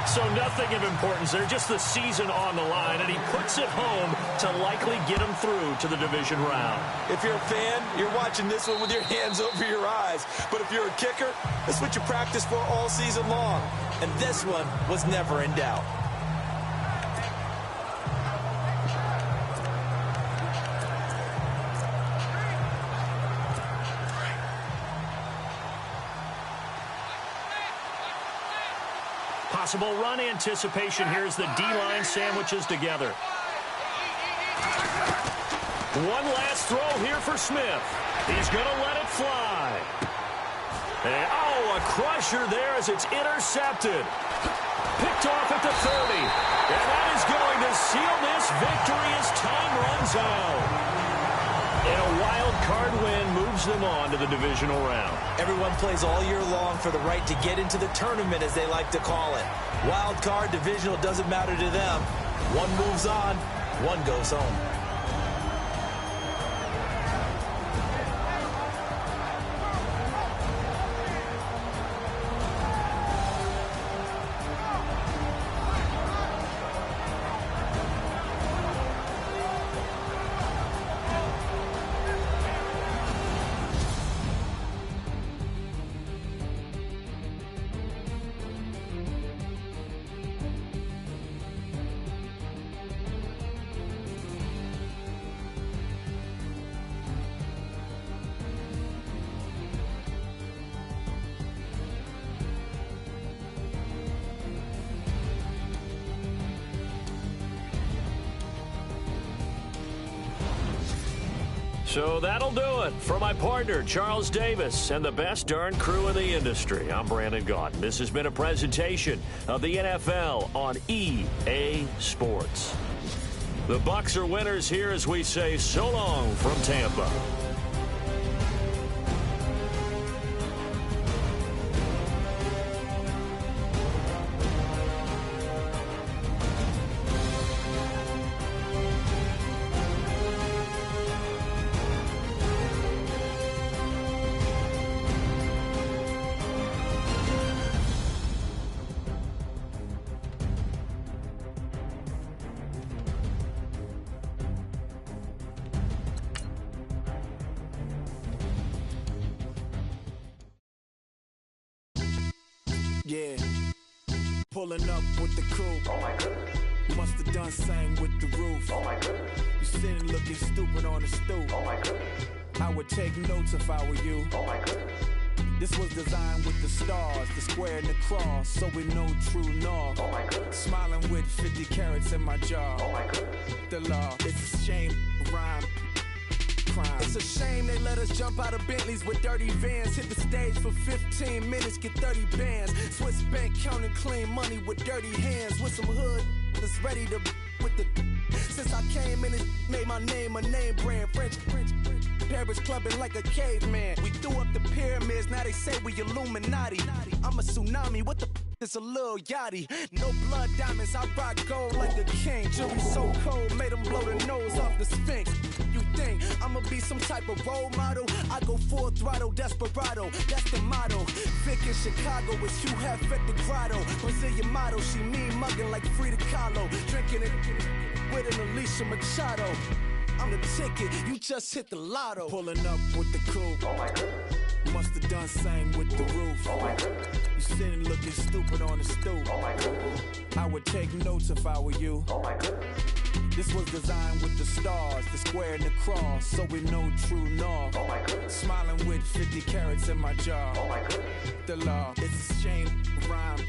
So nothing of importance there, just the season on the line, and he puts it home to likely get him through to the division round. If you're a fan, you're watching this one with your hands over your eyes. But if you're a kicker, that's what you practice for all season long. And this one was never in doubt. Possible run anticipation here as the D-line sandwiches together. One last throw here for Smith. He's going to let it fly. And, oh, a crusher there as it's intercepted. Picked off at the 30. And that is going to seal this victory as time runs out. And a wild card win moves them on to the divisional round. Everyone plays all year long for the right to get into the tournament, as they like to call it. Wild card, divisional, doesn't matter to them. One moves on, one goes home. So that'll do it for my partner, Charles Davis, and the best darn crew in the industry. I'm Brandon Gaudin. This has been a presentation of the NFL on EA Sports. The Bucs are winners here as we say so long from Tampa. Yeah, pulling up with the crew. Oh my goodness. Must have done same with the roof. Oh my goodness. You sitting looking stupid on the stoop. Oh my goodness. I would take notes if I were you. Oh my goodness. This was designed with the stars, the square and the cross, so we know true north. Oh my goodness. Smiling with 50 carats in my jaw. Oh my goodness. The law, it's a shame, rhyme. Crime. It's a shame they let us jump out of Bentleys with dirty vans. Hit the stage for 15 minutes, get 30 bands. Swiss bank counting clean money with dirty hands. With some hood that's ready to with the. Since I came in, it made my name a name brand. French. Paris clubbing like a caveman. We threw up the pyramids, now they say we Illuminati. I'm a tsunami, what the it's a little yachty. No blood diamonds, I rock gold like a king. Jewelry so cold, made them blow the nose off the Sphinx. You think I'ma be some type of role model. I go full throttle, desperado, that's the motto. Vic in Chicago is Hugh Hef at the grotto. Brazilian model, she mean mugging like Frida Kahlo. Drinking it with an Alicia Machado. I'm the ticket, you just hit the lotto. Pulling up with the coupe. Oh my goodness. Must have done same with the roof. Oh my goodness. You sitting looking stupid on the stoop. Oh my goodness. I would take notes if I were you. Oh my goodness. This was designed with the stars, the square and the cross, so we know true north. Oh my goodness. Smiling with 50 carats in my jaw. Oh my goodness. The law, it's a shame, rhyme.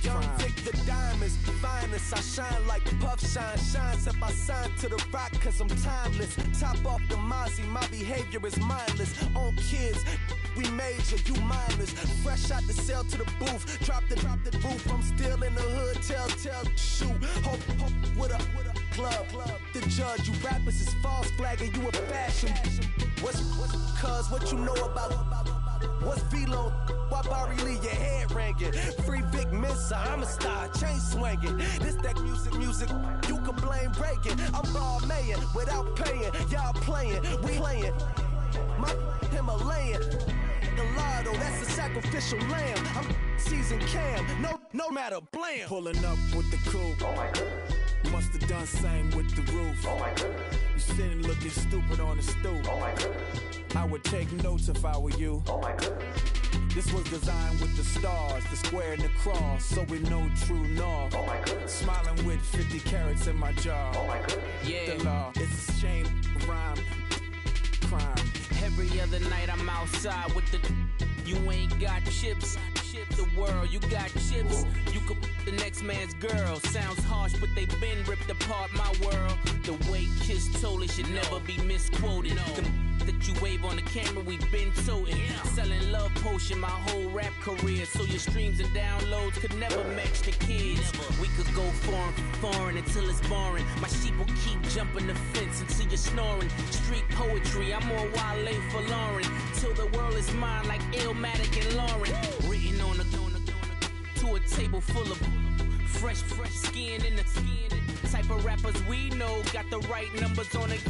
Young Vic the diamonds, finest. I shine like puff shine, shines if I sign to the rock, cause I'm timeless. Top off the Mozzie, my behavior is mindless. On kids, we major, you mindless. Fresh out the cell to the booth, drop the roof. I'm still in the hood, tell, shoot. Hope with a club. The judge, you rappers is false flagging, you a fashion. What's cuz, what you know about? What's Velo? Why Barry Lee, your head ringing? Free Vic Mensa, I'm a star, chain swinging. This that music, you can blame breaking. I'm ball mayin' without paying, y'all playing, we playing. My Himalayan, the lotto, that's a sacrificial lamb. I'm season cam, no matter, blam. Pulling up with the coupe. Oh my goodness. Must have done same with the roof. Oh my goodness. You sitting looking stupid on the stoop. Oh my goodness. I would take notes if I were you. Oh my goodness. This was designed with the stars, the square and the cross, so we know true north. Oh my goodness. Smiling with 50 carats in my jaw. Oh my goodness. Yeah. The law, it's a shame, rhyme, crime. Every other night I'm outside with the. You ain't got chips. The world, you got chips. You could the next man's girl. Sounds harsh, but they been ripped apart my world. The way Kiss told it should never be misquoted. That you wave on the camera, we've been toting. Selling love potion my whole rap career. So your streams and downloads could never match the kids. We could go foreign until it's boring. My sheep will keep jumping the fence until you're snoring. Street poetry, I'm more Wale for Lauren. Till the world is mine like Illmatic and Lauren. Written on to a table full of fresh skin in the type of rappers we know. Got the right numbers on it.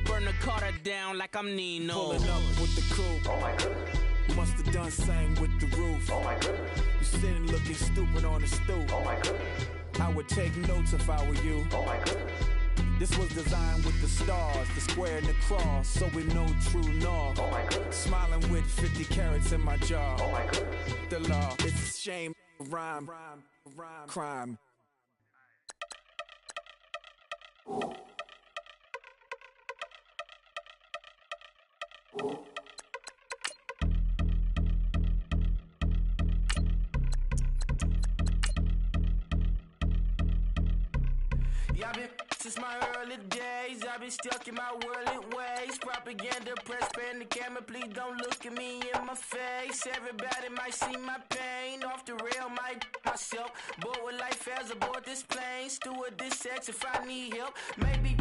Burn the Carter down like I'm Nino. Pulling up with the coupe. Oh my goodness. Must have done same with the roof. Oh my goodness. You sitting looking stupid on the stoop. Oh my goodness. I would take notes if I were you. Oh my goodness. This was designed with the stars, the square and the cross, so we know true north. Oh my goodness. Smiling with 50 carats in my jaw. Oh my goodness. The law, it's a shame, rhyme, crime. Yeah, I've been since my early days. I've been stuck in my worldly ways. Propaganda, press, pan the camera. Please don't look at me in my face. Everybody might see my pain. Off the rail, might myself. Bored with life as aboard this plane. Steward this sex if I need help. Maybe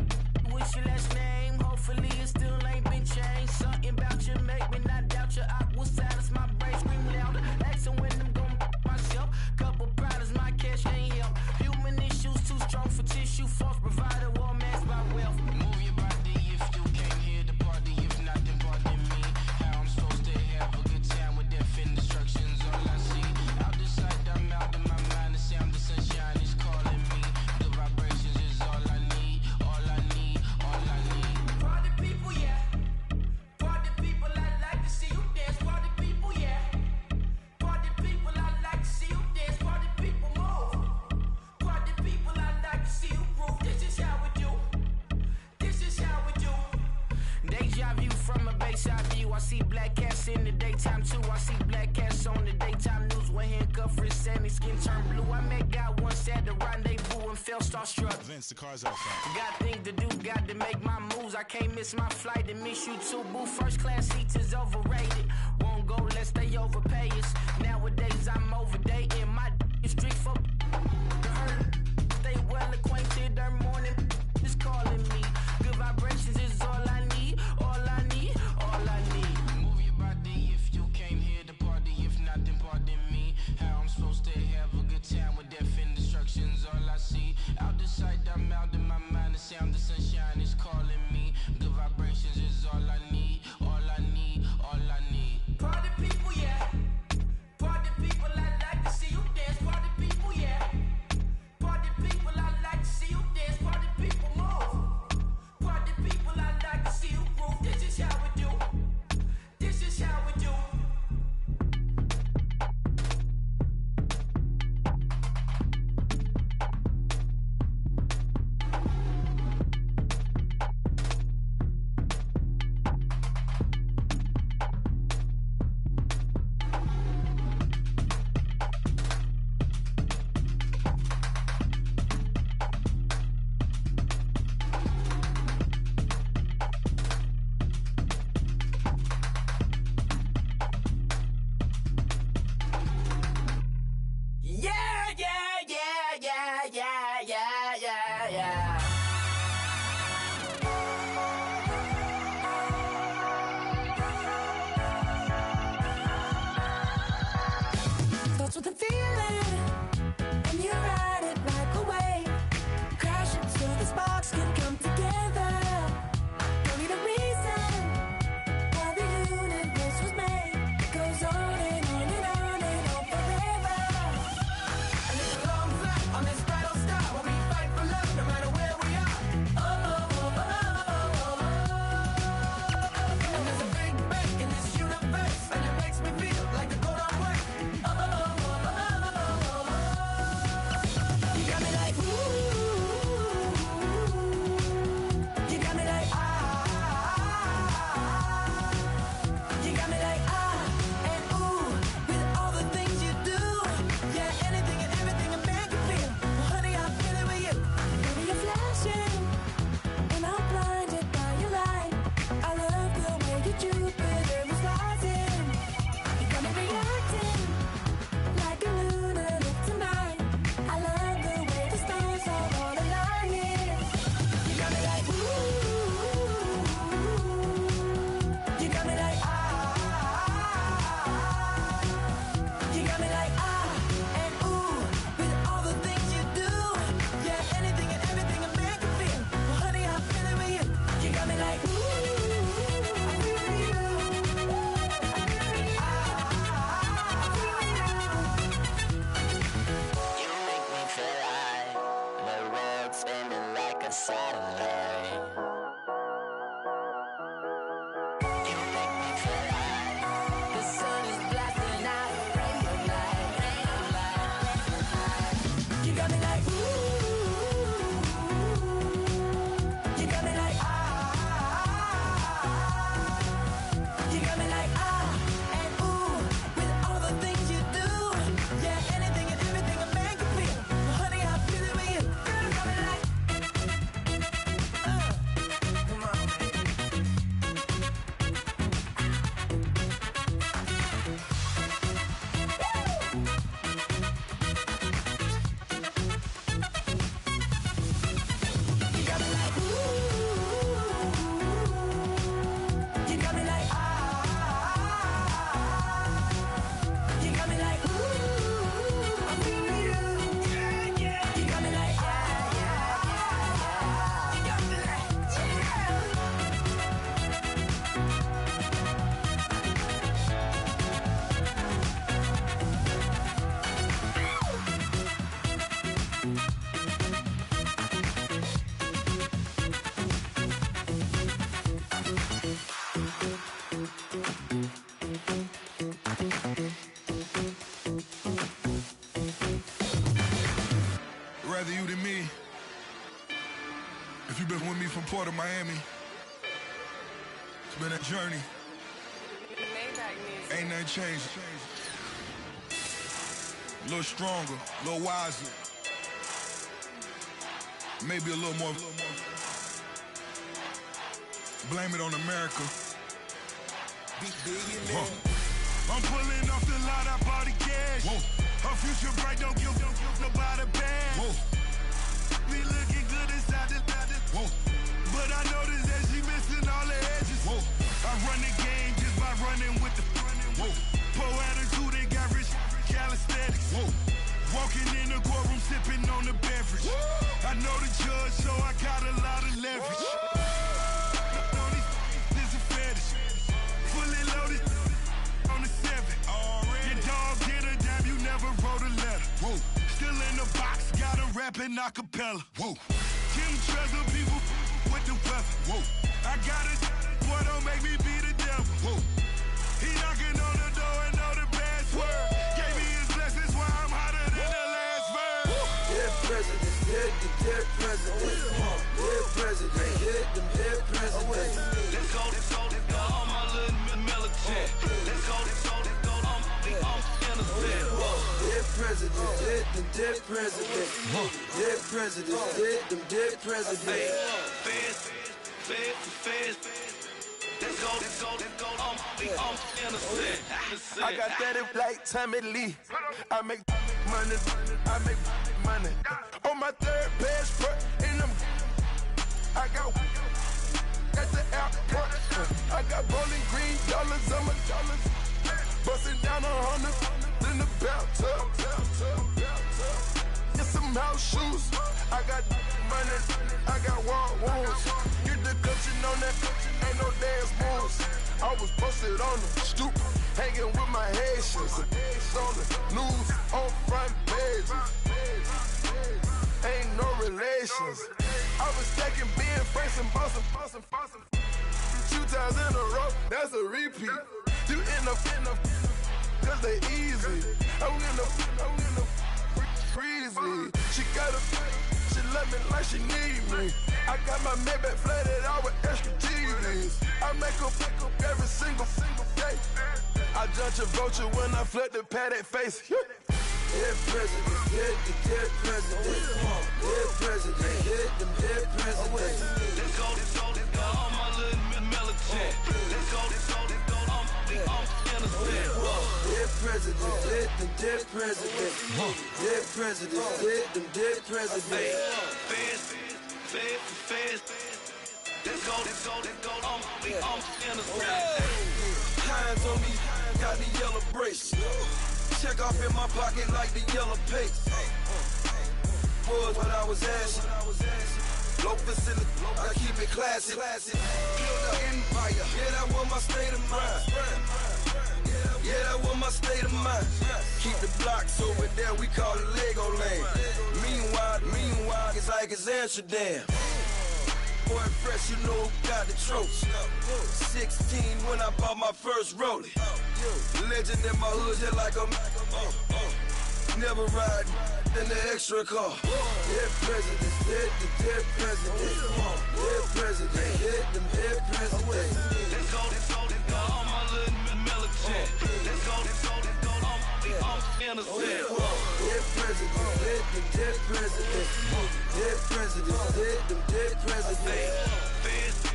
what's your last name? Hopefully it still ain't been changed. Something about you make me not doubt you. I will silence my brain, scream louder. Asking when I'm gon' myself. Couple problems, my cash ain't help. Human issues too strong for tissue. False provider, war mask by wealth. Move your body if you came here to party. If not, then pardon me. How I'm supposed to have a good time with death and destruction's all I see. Out the sight, I'm out of my mind. The sound, the sunshine is calling me. The vibrations is all I need. All I need, all I need. Party people, yeah. Party people, I like to see you dance. Party people, yeah. Party people, I like to see you dance. Party people, move. Party people, I like to see you groove. This is how we do. This is how we do. Deja view from a bayside view. I see black cats in the daytime too. I see black cats on the daytime news. When handcuffed, wrist and his skin turned blue. I met God once at the rendezvous and felt starstruck. Vince, the car's outside. Got things to do, got to make my moves. I can't miss my flight and miss you too, boo. First class seats is overrated. Won't go less they overpay us. Nowadays I'm overdating. My street for the hurt. Stay well acquainted. Their morning is calling me. Good vibrations is all I need. All I need. All I need. Move your body if you came here to party. If not, then pardon me. How I'm supposed to have a good time with death and destruction's all I see. Out the sight, I'm out of my mind. The sound, the sunshine is calling me. Good vibrations come together. Don't need a reason why the universe was made. It goes on and on and on and on forever. And it's a long flight on this battle star where we fight for love no matter where we are. And there's a big bang in this universe, and it makes me feel like the go don't work. You got me like ooh. You got me like ah. You got me like ah and ooh with all the things you do. Yeah, anything and everything a man can feel. Well, honey, I feel it with you. Baby, you're flashing, and I'm blinded by your light. I love the way you Jupiter is rising. You got me reacting like a lunatic tonight. I love the way the stars are all aligning. You got me like ooh. You got me like ah. You got me like ah and ooh with all the things you do. Yeah, anything and everything a man can feel. Well, honey, I feel it with you. You got me like ooh. I feel it with you. You make me feel like the world's spinning like a satellite. You make me feel like The sun is blasting out, rainbow light, rainbow light. You got me like ooh. You got me like ah. You got me like ah and ooh with all the things you do. Yeah, anything and everything a man can feel. Well, honey, I feel it with you. Girl, you got me like Come on, baby. you got me like ooh. You got me like ah. You got me like ooh. I feel you. You got me like ah. You got me like Rather you than me. If you've been with me from Port of Miami, it's been a journey. Ain't nothing changed. A little stronger, a little wiser. Maybe a little more. Blame it on America. I'm pulling off the lot, I bought the cash. Her future bright, don't give nobody bad. Me looking good inside the but I noticed that she missing all the edges. I run the game just by running with the poor attitude and got rich calisthenics. Walking in the courtroom sipping on the beverage. I know the judge, so I got a lot of leverage. This a fetish. Fully loaded on the 7. Your dog get a dime, you never wrote a letter. Still in the box, gotta rap it acapella. Kim Treasure, people with the weapon. I got it, boy, don't make me be the devil. He knocking on the door and know the password. Gave me his blessings while I'm hotter than the last verse. Dead presidents, dead presidents. Dead presidents, dead presidents. let's go, all my little militant. Let's go, I'm innocent. Dead presidents, dead presidents. Dead presidents, dead presidents. Feds. Let's go, I'm innocent. I got that like Tommy Lee. I make money. On my third passport, and I got at the airport. I got bowling green dollars on my dollars. Busting down 100 in the bathtub. Get some house shoes. I got money, I got wild wounds. Get the coaching on that, ain't no dance moves. I was posted on the stoop, hanging with my Haitians. On the news, on front pages. Ain't no relations. I was stacking being fresh and bustin'. 2 times in a row, that's a repeat. You in the cause they easy. I'm in the freezy. She love me like she need me. I got my Maybach flooded out with extra TVs. I make up every single day. I judge a vulture when I flip the paddock face. Dead president, dead president. Dead president, hit them dead president. Let's go, all my little militant. Let's go, I'm innocent. Dead president, hit them dead president. Dead president, hit them dead president. Fast. Let's go, I'm innocent. Hands on me, got the yellow brace. Check off in my pocket like the yellow paste. Was what I was asking. Low facility, I keep it classy. Build an empire, yeah, that was my state of mind. Yeah, that was my state of mind. Keep the blocks over there, we call it Lego land. Meanwhile, it's like it's Amsterdam. Boy fresh, you know who got the tropes. 16 when I bought my first rollie. Legend in my hood, just like a never ride in the extra car. Dead president, dead president. Dead president, hit them dead president. Let's go, all my little militant. Let's go, I'm innocent. Dead president, hit them dead president. Dead president, hit them dead president. Fast.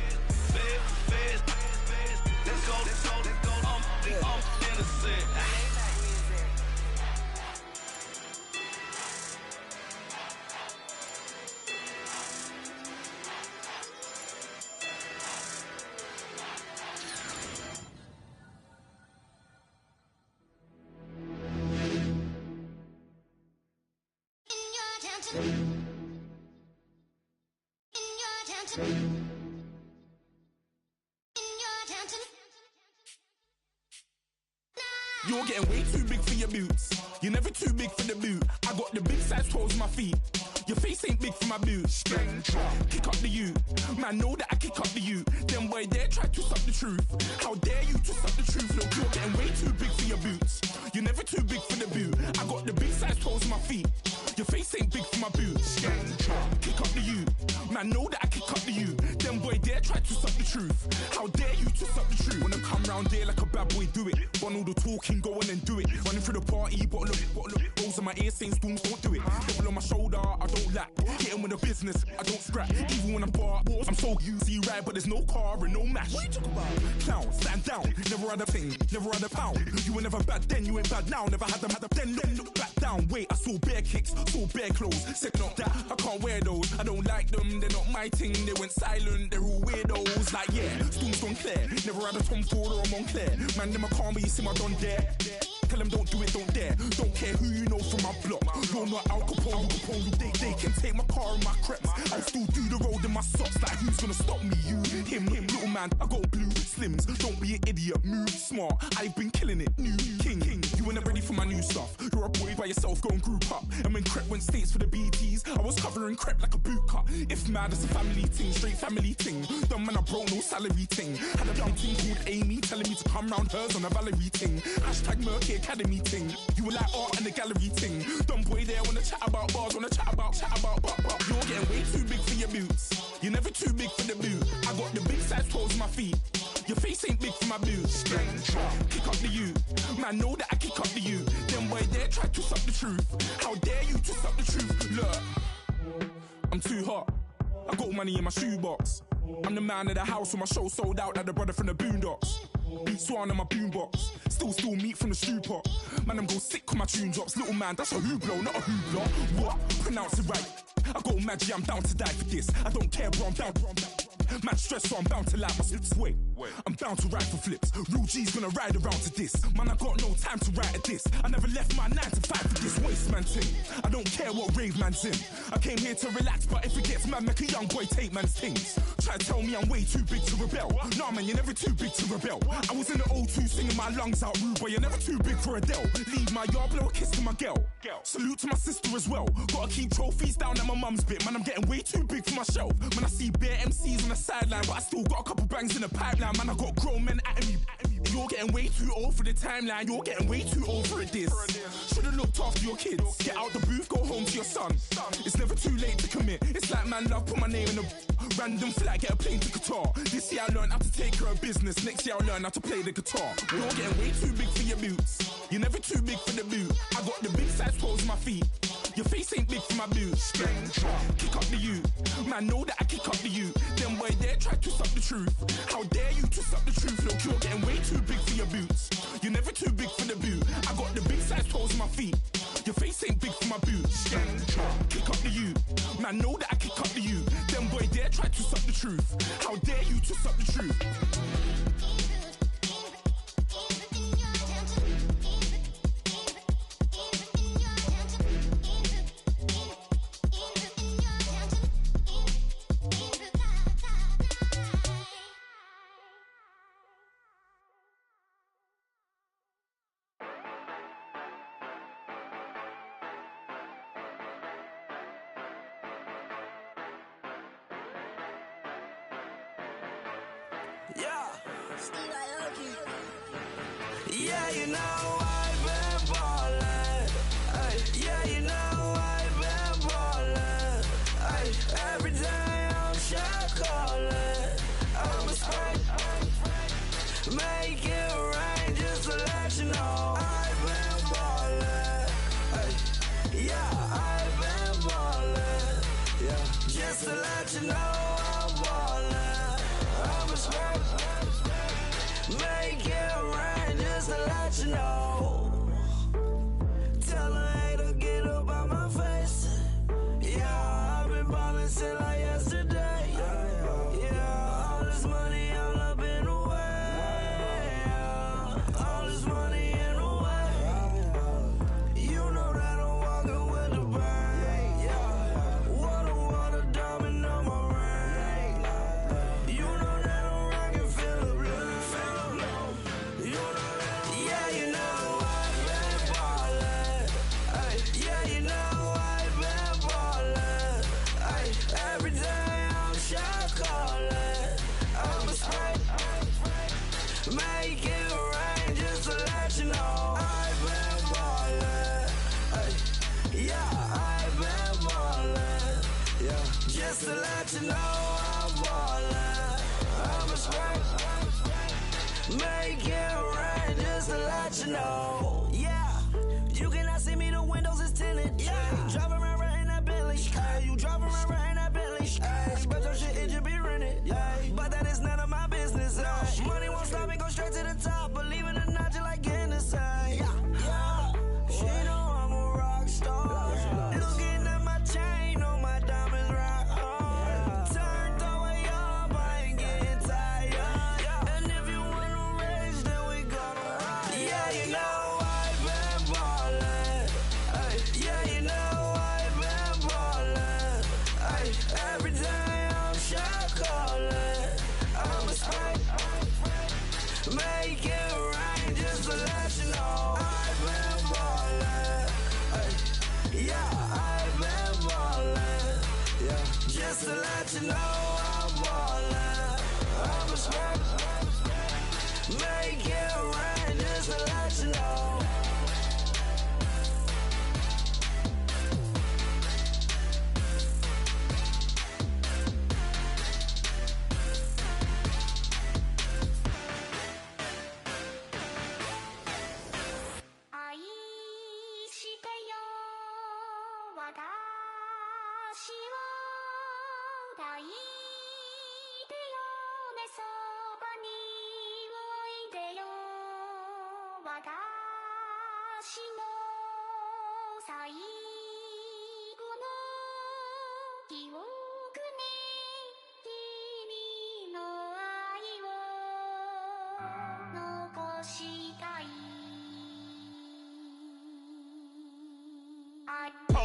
Let's go, I'm innocent. You're getting way too big for your boots. You're never too big for the boot. I got the big size toes on my feet. Your face ain't big for my boots. Kick up the you. Man, know that I kick up the you. Them boy there try to suck the truth. How dare you to suck the truth? Look, you're getting way too big for your boots. You're never too big for the boot. I got the big size toes on my feet. Your face ain't big for my boots. Kick up the you. Man, know that I kick up the you. Them boy there try to suck the truth. How dare you to suck the truth? Wanna come round there like a bad boy, do it. Want all the talking, go on and do it. Running through the party, bottle up. Rolls in my ear saying storms, don't do it. Devil on my shoulder, I don't lack. Getting with the business, I don't scrap. Even when I'm bar, I'm so easy right, but there's no car and no match. What you talking about? Clown, stand down. Never had a thing, never had a pound. You were never bad then, you ain't bad now. Never had them, then look back down. Wait, I saw bare kicks, saw bare clothes. Said not that, I can't wear those. I don't like them, they're not my thing. They went silent, they're all weirdos. Like yeah, storms gone clear. Never had a Tom Ford or a Montclair. Man, them I can't, but you see my done there. Tell them don't do it, don't dare. Don't care who you know from my block. You're not Al Capone, they can take my car and my creps. I'll still do the road in my socks. Like who's gonna stop me? You, him, little man. I got blue slims. Don't be an idiot, move smart. I've been killing it, new king. You ain't ready for my new stuff. You're a boy by yourself, go and group up. And when Crep went states for the BTs, I was covering Crep like a boot cut. If mad, it's a family thing, straight family thing. Dumb man, I broke no salary thing. Had a young thing called Amy telling me to come round hers on a Valerie thing. Hashtag Murky Academy thing. You were like art and the gallery thing. Dumb boy there wanna chat about bars, wanna chat about. You're getting way too big for your boots. You're never too big for the boot. I got the big size toes on my feet. Your face ain't big for my boots. Kick up the you. Man, know that I kick up the you. Them boy there try to suck the truth. How dare you to suck the truth? Look, I'm too hot. I got money in my shoebox. I'm the man of the house when my show sold out like the brother from the Boondocks. Beat Swan on my boombox. Still meat from the stew pot. Man, I'm go sick when my tune drops. Little man, that's a hooplo, not a hoopla. What? Pronounce it right. I got magic, I'm down to die for this. I don't care, bro, I'm down. Mad stress, so I'm bound to like my slips. Wait, I'm bound to ride for flips. Real G's gonna ride around to this. Man, I got no time to write at this. I never left my 9 to 5 for this waste man thing. I don't care what rave man's in. I came here to relax, but if it gets mad, make a young boy take man's things. Try to tell me I'm way too big to rebel. Nah, man, you're never too big to rebel. I was in the O2 singing my lungs out rude, but you're never too big for Adele. Leave my yard, blow a kiss to my girl. Salute to my sister as well. Gotta keep trophies down at my mum's bit. Man, I'm getting way too big for my shelf. Man, I see bare MCs on the sideline, but I still got a couple bangs in the pipeline. Man, I got grown men at me. You're getting way too old for the timeline. You're getting way too old for a diss. Should've looked after your kids. Get out the booth, go home to your son. It's never too late to commit. It's like man love, put my name in a random flight, get a plane to Qatar. This year I learned how to take care of business. Next year I'll learn how to play the guitar. You're getting way too big for your boots. You're never too big for the boot. I got the big size toes on my feet. Your face ain't big for my boots. Kick up the you. Man, know that I kick up the you. Them boy there try to suck the truth. How dare you to suck the truth? Look, you're getting way too big for your boots. You're never too big for the boot. I got the big size toes on my feet. Your face ain't big for my boots. Kick up the you. Man, know that I kick up the you. Them boy there try to suck the truth. How dare you to suck the truth? Yeah, you know I've been ballin'. Ay, yeah, you know I've been ballin'. Ay, every day I'm shot callin'. I'm a spray, make it rain just to let you know I've been ballin'. Ay, yeah, I've been ballin'. Yeah, just to let you know I'm ballin'. I'm a spray, make it rain just to let you know. Tell a hater get up out my face. Yeah, I've been ballin' since like yesterday. Yeah, all this money all up in the way. All this money in the way. You know that I'm walking with the bank. Yeah, water, diamond on my ring. You know that I'm rockin' feel the blue. You know that. Yeah, you know I've been ballin'. Ay, yeah, you know I've been ballin'. Ay, every day I'm shot callin'. I'm a spray, make it rain just to let you know I've been ballin'. Ay, yeah, I've been ballin'. Yeah, just to let you know I'm ballin'. I'm a spray, make it rain just to let you know. Yeah, you cannot see me, the windows is tinted. Yeah, drive around right in that Bentley. Ay, you drive around right in that Bentley. Ay, but your shit, it just be rented. Yeah, but that is none of my business. Ay, money won't stop me, go straight to the top. Believe it or not, you like getting the same. Yeah, she know I'm a rock star. Looking at my chain, on my diamonds rock hard. Turned the way up, I ain't getting tired. And if you wanna race, then we gonna ride. Yeah, you know I've been ballin'. Ay, yeah, you know I've been ballin'. Ay, every day I'm shot callin'. I'm a spray, make it rain just to let you know I've been ballin'. Ay, yeah, I've been ballin'. Yeah, just to let you know I'm ballin'. I'm a spray, make it rain just to let you know.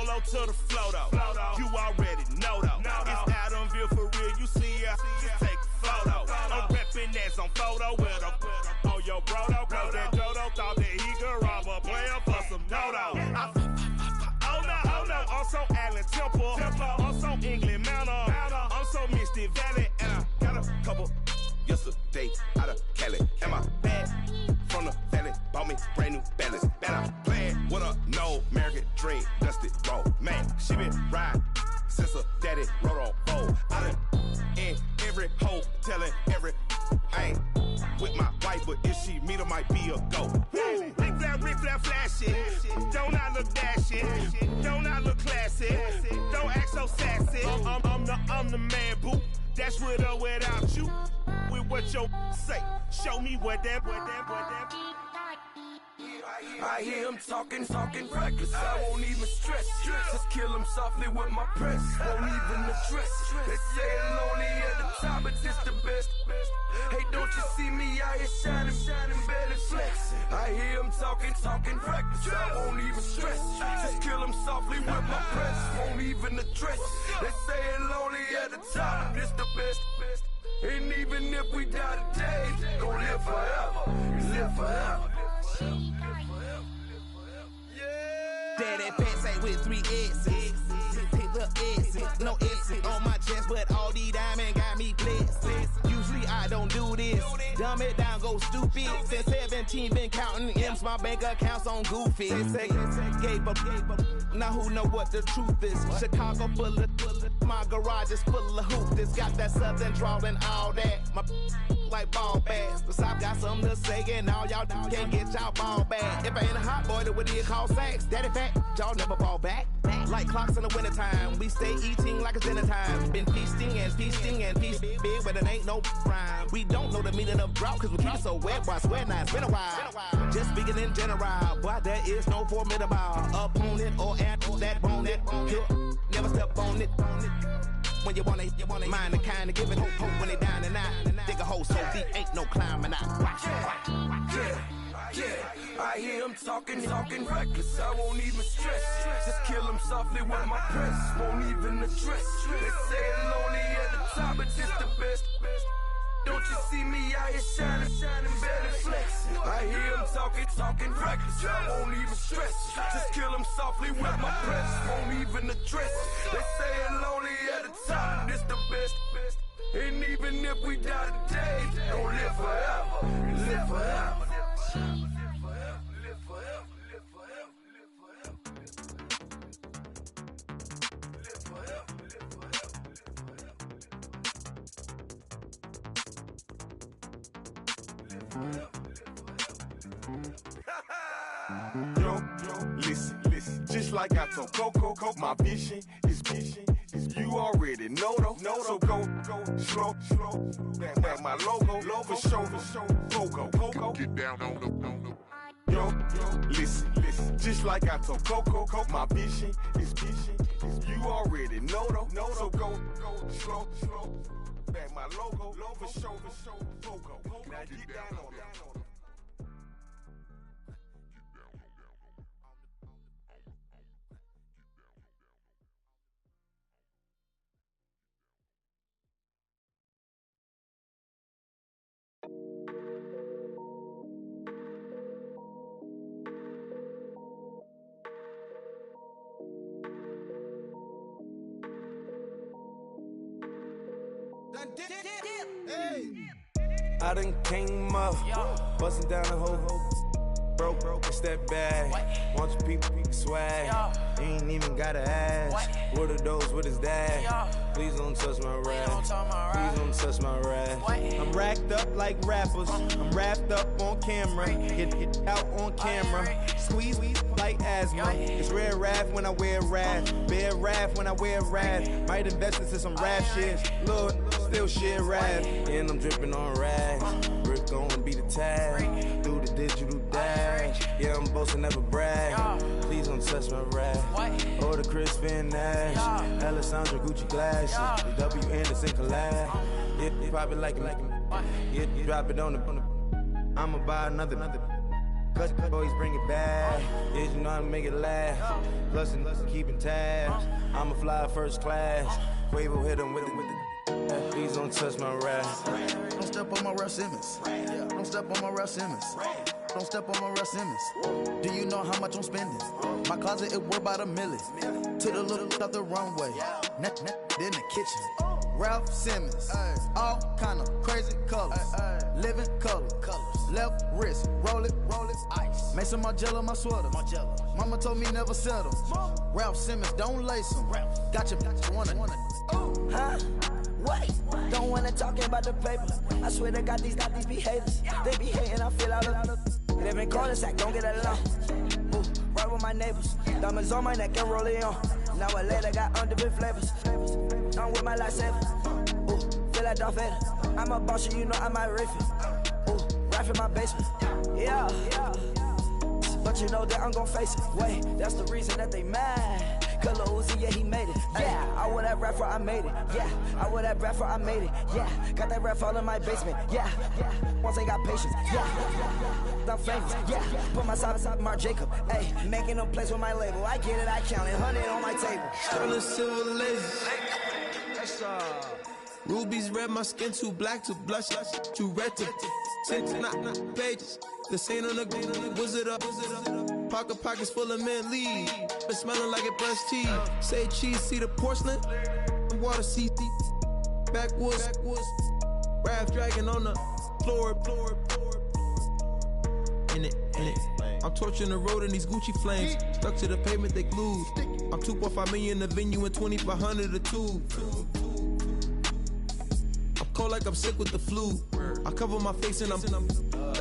polo to the flow though. You already know though. It's Adamville for real. You see ya, just take a photo. I'm reppin' as on photo with a on your bro though. Cause that Dodo thought that he could rob a player for some dodo. Oh no, I'm so Allen Temple. I'm so England Mountain. I'm so Misty Valley. And I got a couple yesterday out of Cali. And my bag from the valley bought me brand new balance. And I'm playing with a no American dream, dusty road. Man, she been riding since her daddy rode on roll. I done in every hole, telling every I ain't with my wife, but if she meet her, might be a go. Rick Flair flashing. Don't I look dashing? Don't I look classy? Don't act so sassy. I'm the man, boo. That's with or without you. With what your say. Show me what that. I hear him talking reckless. I won't even stress. Just kill him softly with my press. Won't even address. They say I'm lonely at the top, but this the best. Hey, don't you see me out here shining, belly flex? I hear him talking reckless. I won't even stress. Just kill him softly with my press. Won't even address. They say I'm lonely at the top, but this the best. And even if we die today, gon' live forever. Live forever. Daddy Patsy with 3 S's. Hit the S's, no S's on my chest, but all these diamonds got me blessed. Usually I don't do this. Dumb it down, go stupid. Since 17, been counting M's, my bank account's on goofy. Say, gave up. Now who know what the truth is? Chicago full of my garage is full of hoop. This got that southern drawl and all that. My like ball bags. The South got something to say, and all y'all can't get y'all ball back. If I ain't a hot boy, then what do you call sacks? Daddy fat, y'all never ball back. Like clocks in the wintertime, we stay eating like it's dinner time. Been feasting and feasting big, but it ain't no rhyme. We don't know the meaning of drought, cause we keep it so wet, boy, I swear now it's been a while. Just speaking in general, boy, there is no formidable opponent or at that bone that never step on it. When you wanna mind the kind of giving hope when they down and out. Dig a hole so deep, ain't no climbing out. Yeah, I hear him talking reckless. I won't even stress. Just kill him softly with my press. Won't even address. They say I'm lonely at the top, but this the best. Don't you see me out here shining, belly flex? I hear him talking reckless. I won't even stress. Just kill him softly with my press. Won't even address. They say I'm lonely at the top, this the best. And even if we die today, don't live forever. Live forever. Yo, listen, just like I told Coco, my vision is you already know though. So go slow, back my logo, for show, Coco, get down on the. Yo, listen, just like I told Coco, my vision is you already know though. So go slow, back my logo, for show, Coco, now get down on that. I done came up, bustin' down the whole broke, it's that bad. Want your people swag, you ain't even gotta ask. What are those, what is that? Please don't touch my rap, please don't touch my rap. I'm racked up like rappers, I'm wrapped up on camera. Get out on camera, squeeze like asthma. It's rare wrath when I wear wrath, bare wrath when I wear wrath. Might invest into some rap shit, Lord, still shit rap. And I'm dripping on rags, Rick gonna be the tag, do the digital dash. Yeah, I'm boasting, never brag. Please don't touch my rap. Or the Chris Van Nash, Alessandra Gucci glasses, the W Anderson collab. Yeah, you pop it like it. Yeah, you drop it on the. I'ma buy another. Cause always bring it back. Yeah, you know how to make it last. Lesson, keeping tabs. I'ma fly first class. Quavo hit him with the. Please don't touch my rap. Don't step on my Russ Simmons. Don't step on my Russ Simmons. Don't step on my Russ Simmons. Do you know how much I'm spending? My closet is worth about $1 million. To the little up the runway. In the kitchen. Ralph Simmons. All kind of crazy colors. Living color. Left wrist. Roll it. Ice. Make some Margiela my sweater. Mama told me never settle. Ralph Simmons, don't lace him. Got your wanna. Huh? What? Don't wanna talk about the paper. I swear to God, these be haters. They be hating, I feel out of. They been calling sack, don't get along. Ooh, right with my neighbors. Diamonds on my neck and roll it on. Now I later got underbit flavors. I'm with my lifesaver. Ooh, feel like Darth Vader. I'm a boss, you know I might riff it. Ooh, right in my basement. Yeah. But you know that I'm gon' face it. Wait, that's the reason that they mad. Color Uzi, yeah, he made it. Yeah, I wear that rap for I made it. Yeah, I wear that rap for I made it. Yeah, got that rap all in my basement. Yeah, once I got patience. Yeah, I'm famous. Yeah, put my side beside Marc Jacob. Hey, making a place with my label. I get it, I count it. 100 on my table. Sterling silver laser. Rubies red, my skin too black to blush, too red to tint, not pages. This ain't on the wizard up. Pockets full of mint leaves. Been smelling like it brushed teeth. Say cheese, see the porcelain. Water, see backwoods. Raft dragging on the floor. In it. I'm torching the road in these Gucci flames. Stuck to the pavement, they glued. I'm 2.5 million in the venue and 2,500 a tube. I'm cold like I'm sick with the flu. I cover my face and I'm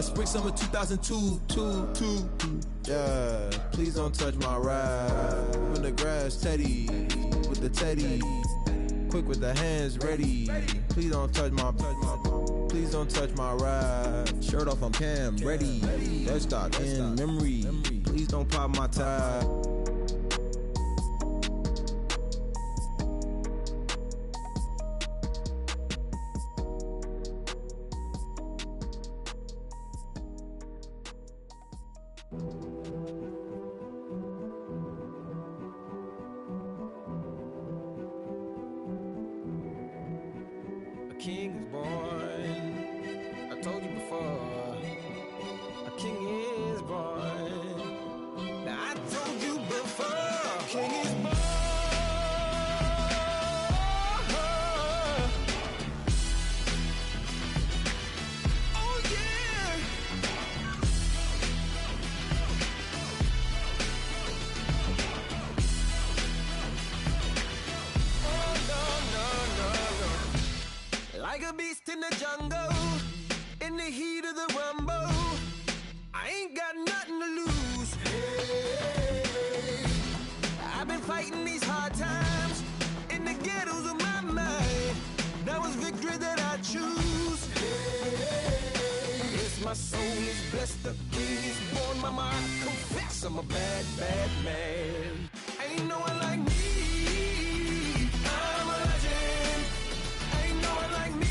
spring summer 2002. Yeah, please don't touch my ride. In the grass, Teddy, with the Teddy. Quick with the hands ready. Please don't touch my ride. Shirt off, I'm Cam, ready. That's stock in memory. Please don't pop my tie. King is born. I told you before. A king is born. Now I told you before. King is born. Oh yeah. No. Like a beast in the jungle, in the heat of the rumble, I ain't got nothing to lose. Hey, I've been fighting these hard times in the ghettos of my mind. Now it's victory that I choose. Hey, yes, my soul is blessed, the king is born. Mama, I confess I'm a bad, bad man. Ain't no one like me. I'm a legend. Ain't no one like me.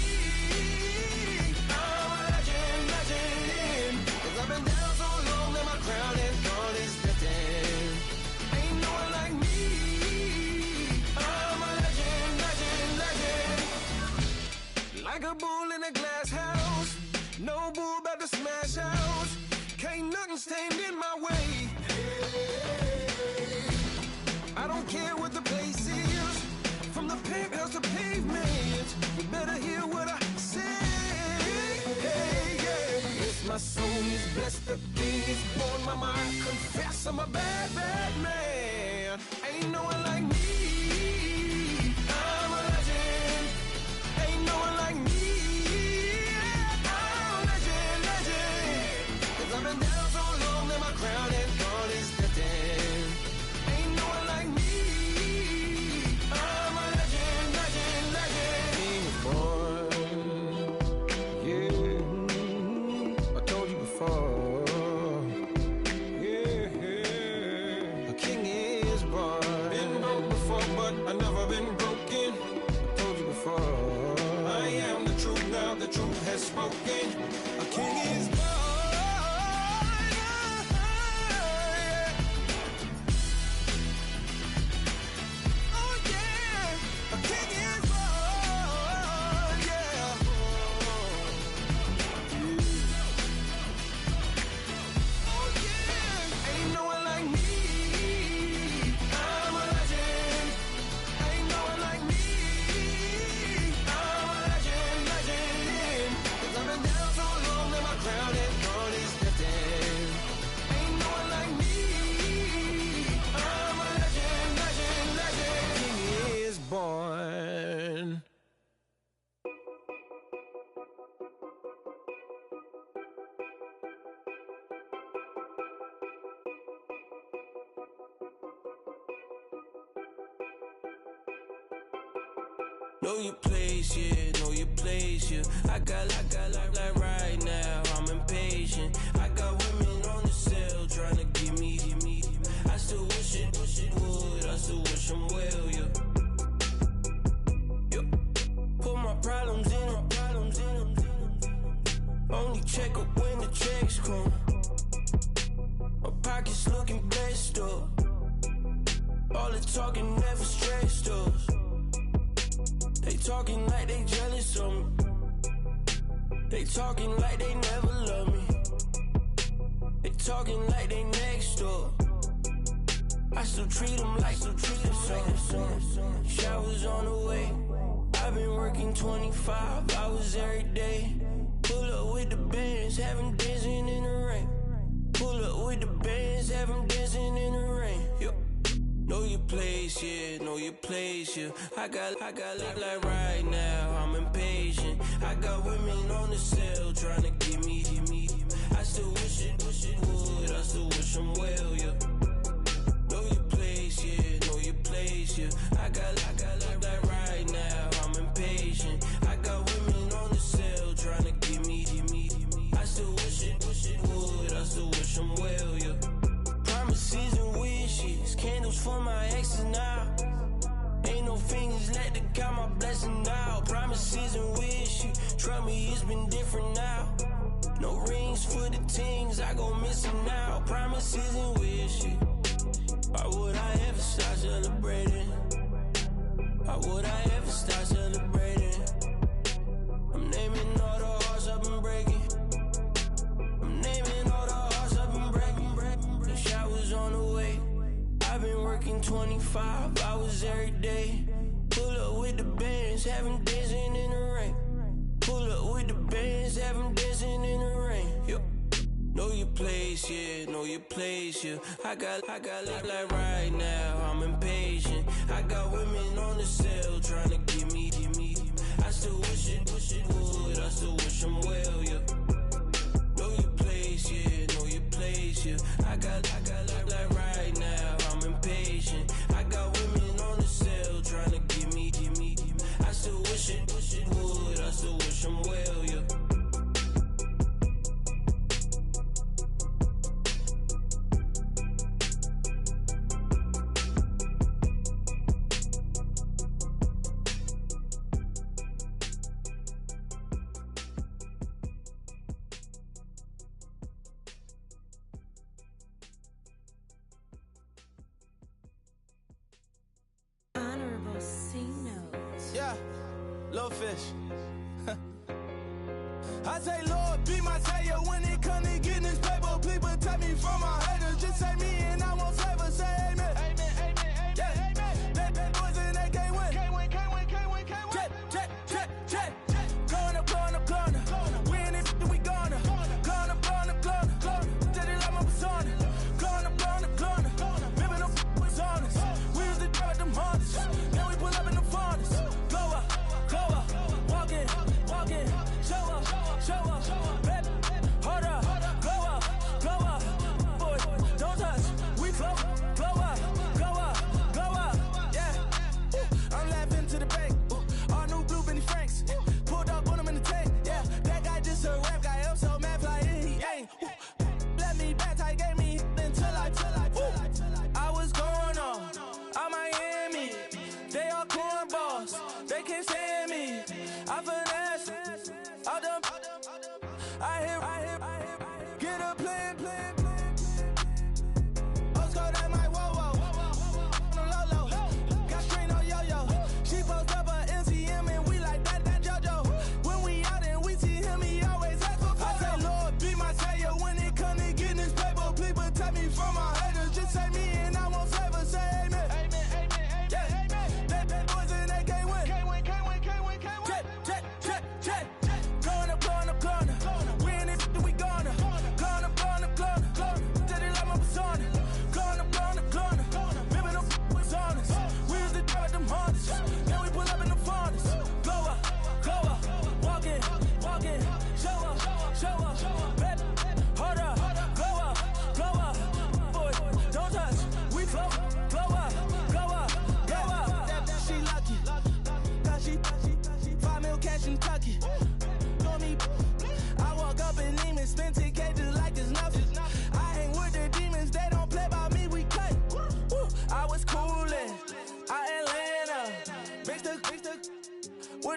I'm a legend. 'Cause I've been down so long that my crown and throne is destined. Ain't no one like me. I'm a legend. Like a bull in a glass house. No bull about to smash out. Can't nothing stand in my way. I don't care what the place is, from the penthouse to pavement. You better hear what I say. Hey, yeah. Yes, my soul is blessed, the king is born. Mama, I confess I'm a bad, bad man. Ain't no one like me. I'm a legend. Ain't no one like me. I'm a legend. 'Cause I've been down so long that my crown and throne is destined. Ain't no one like me. I'm a legend. King is born. Yeah, I told you before. Yeah, a king is born. Been broke before, but I never been broken. I told you before. I am the truth now. The truth has spoken. A king is born. Know your place, yeah, know your place, yeah. I got like right now, I'm impatient. I got women on the cell trying to give me. I still wish it would, I still wish them well, yeah. Put my problems in them. Only check up when the checks come. My pockets looking blessed up. All the talking never stressed us. They talking like they jealous of me. They talking like they never love me. They talking like they next door. I still treat them like some. Showers on the way. I've been working 25 hours every day. Pull up with the bands, have them dancing in the rain. Pull up with the bands, have them dancing in the rain. Yo. Know your place, yeah, know your place, yeah. I got like right now, I'm impatient. I got women on the cell trying to give me. I still wish it would, I still wish them well, yeah. Know your place, yeah, know your place, yeah. I got like right now, I'm impatient. I got women on the cell trying to give me. I still wish it would, I still wish them well, yeah. Promises and wishes, candles for my exes now. Ain't no fingers let to count my blessing now. Promises and wishes, trust me, it's been different now. No rings for the teens, I gon' miss them now. Promises and wishes, why would I ever start celebrating? Why would I ever start celebrating? I'm naming all the hearts I've been breaking. I'm naming all the hearts I've been breaking. The showers on the way. I've been working 25 hours every day. Pull up with the bands, have them dancing in the rain. Pull up with the bands, have them dancing in the rain. Yo. Know your place, yeah, know your place, yeah. I got like right now, I'm impatient. I got women on the cell trying to give me. I still wish it would, I still wish them well, yeah. Know your place, yeah, know your place, yeah. I got like right now, I'm impatient. I got women on the cell trying to give me. I still wish it would, I still wish them well, yeah. Yeah, little fish. I say, Lord, be my savior when it comes to getting this paper. Please protect me from my haters. Just say me and I won't save us. Say amen. Yeah. That boys and they can't win. Jet. Going up. We in it, we gonna. Going up. Did it like my persona. Going up. Bibbing up was honest. We used to drop them hardest. Then we pull up in the furnace. Glow up. Walking. Show up. Baby, hold up. Glow up. Boy, don't touch. We glow up. Yeah. I'm laughing to the bank. All new blue Benny Franks. Pulled up on him in the tank. Yeah, that guy just a rap guy. I'm so mad flying, he ain't. Let me back, I gave me until I was going on. I'm Miami. They all cornballs. They can't stand me. I finesse. All them. I hear. Get a plan. Oscar, that my whoa. No low. Got screen on yo. She post up her MCM and we like that JoJo. When we out and we see him, he always ask for photo. I say, Lord, be my savior when it come to getting this paper. Please protect me from my haters. Just say me and I won't save us. Say amen. Yeah. That boys and they can't win. Jet. Going up. We in it, we gonna. Going up.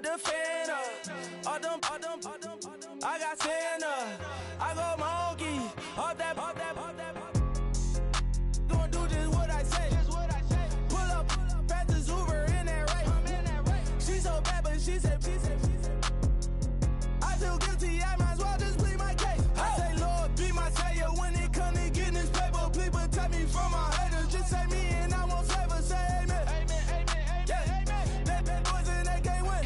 the fan up. All them, I got Santa. I go monkey. All that. Gonna do just what I say. Pull up, pass the Uber in that race. She so bad, but she said. I feel guilty, I might as well just plead my case. I say, Lord, be my savior when it comes to getting this paper. Please protect me from my haters. Just say me and I won't save her. Say amen. Yeah. That boys and they can't win.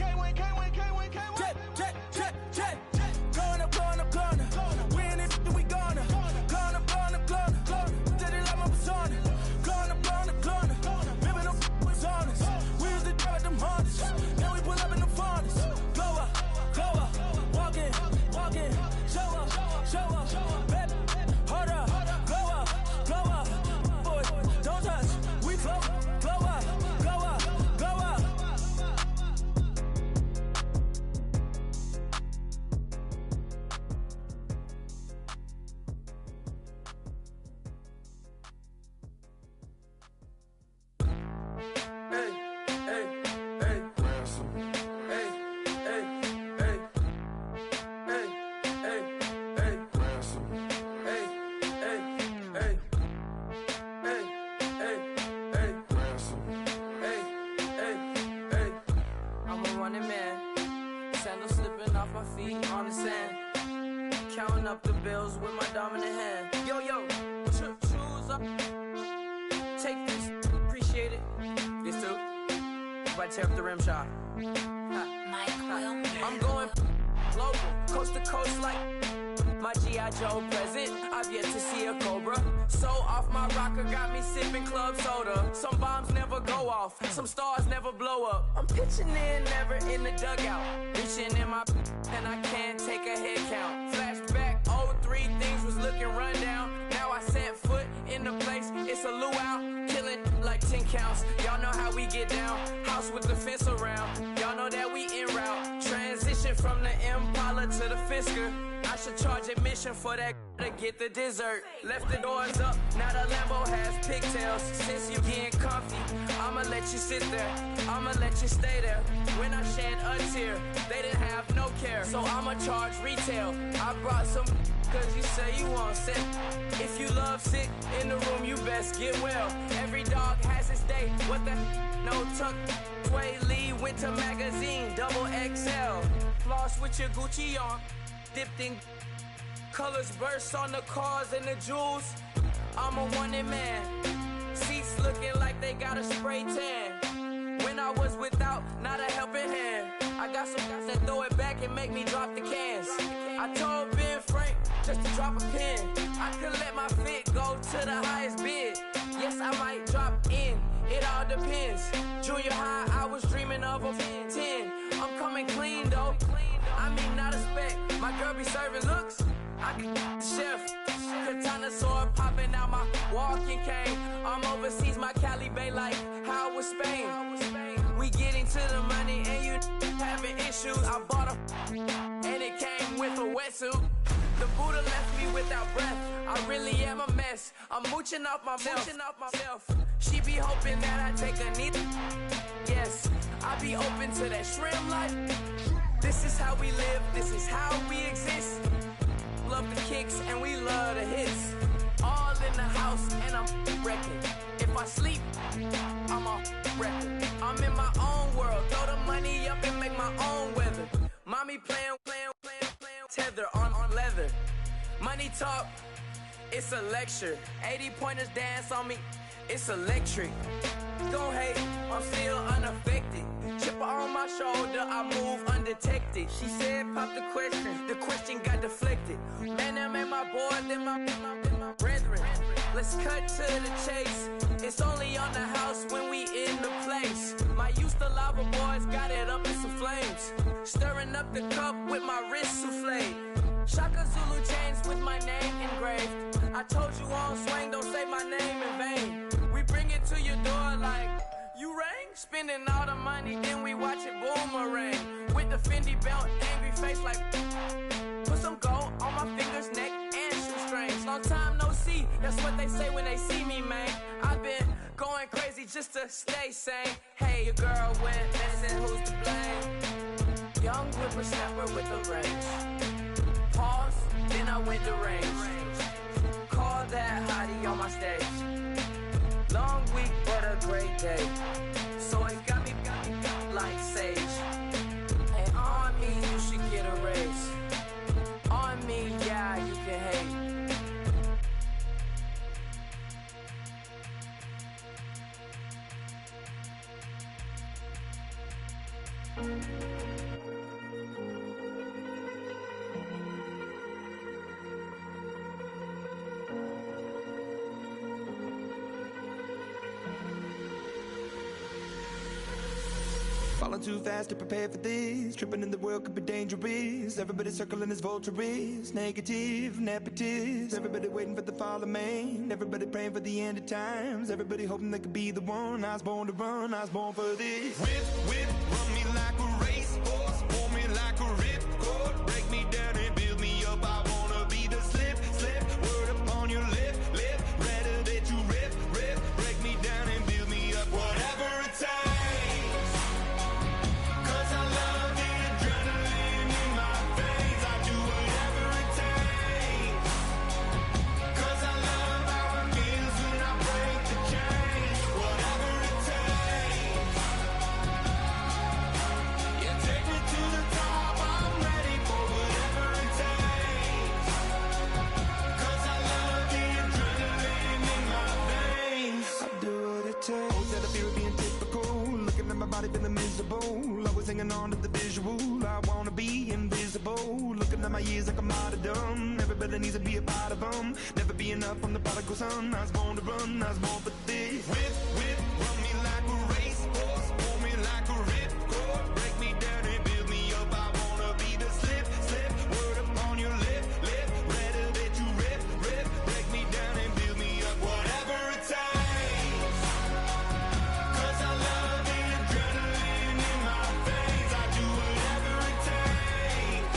Check. Going up. We in it, we gonna. Going up. Did it like my persona. Going up. Ripping them was honest. We used to drive at them Hondas. Now we pull up in the Fondas. Glow up. Walking. Show up. Baby, hold up. Glow up. Boy, don't touch. We flow. Glow up. I'm a running man, sandals slipping off my feet on the sand, counting up the bills with my dominant hand. Yo, choose up, take this, appreciate it. This too, if I tear up the rim shot. I'm going global, coast to coast like my G.I. Joe present. I've yet to see a Cobra. So off my rocker got me sipping club soda. Some bombs never go off, some stars never blow up. I'm pitching in, never in the dugout. Reaching in my and I can't take a head count. Flashback 03, things was looking run down. Now I set foot in the place, it's a luau. Killing like 10 counts. Y'all know how we get down. House with the fence around. Y'all know that we en route. Transition from the Impala to the Fisker. I should charge admission for that to get the dessert. Left the doors up, now the Lambo has pigtails. Since you getting comfy, I'ma let you sit there. I'ma let you stay there. When I shed a tear, they didn't have no care. So I'ma charge retail. I brought some cause you say you want sick. If you love sick in the room, you best get well. Every dog has its day. What the no tuck. Sway Lee, Winter Magazine, double XL. Floss with your Gucci on. Dipped in colors burst on the cars and the jewels. I'm a wanted man. Seats looking like they got a spray tan. When I was without, not a helping hand. I got some guys that throw it back and make me drop the cans. I told Ben Frank just to drop a pin. I could let my fit go to the highest bid. Yes, I might drop in. It all depends. Junior high, I was dreaming of a 10. I'm coming clean though. I mean, not a spec. My girl be serving looks. I can the chef. Katana sword popping out my walking cane. I'm overseas, my Cali Bay like how was Spain. We getting to the money and you having issues. I bought a and it came with a wetsuit. The Buddha left me without breath. I really am a mess. I'm mooching off myself. She be hoping that I take a knee. Yes, I be open to that shrimp life. This is how we live, this is how we exist. Love the kicks and we love the hits. All in the house and I'm wrecking. If I sleep, I'm a wrecking. I'm in my own world, throw the money up and make my own weather. Mommy playing, tether on leather. Money talk, it's a lecture. 80 pointers dance on me, it's electric. Don't hate, I'm still unaffected. Chipper on my shoulder, I move undetected. She said, pop the question got deflected. Man, that made my boy, then my brethren. Let's cut to the chase. It's only on the house when we in the place. My used to lava boys got it up in some flames. Stirring up the cup with my wrist souffle. Shaka Zulu chains with my name engraved. I told you on swing, don't say my name in vain. We bring it to your door like, you rang? Spending all the money, then we watch it boomerang. With the Fendi belt, angry face like, put some gold on my fingers, neck, and shoestrings. Long time no see, that's what they say when they see me, man. I've been going crazy just to stay sane. Hey, your girl went missing, who's to blame? whippersnapper with a range. Pause, then I went to range. Call that hottie on my stage. Long week, but a great day. So it got me like sage. And on me, you should get a raise. On me, yeah, you can hate. Falling too fast to prepare for this. Tripping in the world could be dangerous. Everybody circling as vultures. Negative, nepotist. Everybody waiting for the fall of man. Everybody praying for the end of times. Everybody hoping they could be the one. I was born to run, I was born for this. Whip, whip, run me like a racehorse. Pull me like a ripcord. Break me down and build me up. I wanna be the slip, slip. Word upon your lip, lip. Rather that you rip, rip. Break me down and build me up. Whatever it takes. Feeling miserable, always hanging on to the visual. I wanna be invisible. Looking at my years like I'm martyrdom. Everybody needs to be a part of them. Never be enough from the prodigal son. I was born to run, I was born for this. Whip, whip, run me like a racehorse. Pull me like a ripcord. Break me down and build me up. I wanna be the slip, slip. Word upon your lip, lip. Rather that you rip, rip. Break me down and build me up. Whatever it takes. 'Cause I love the adrenaline in my veins. I do whatever it takes.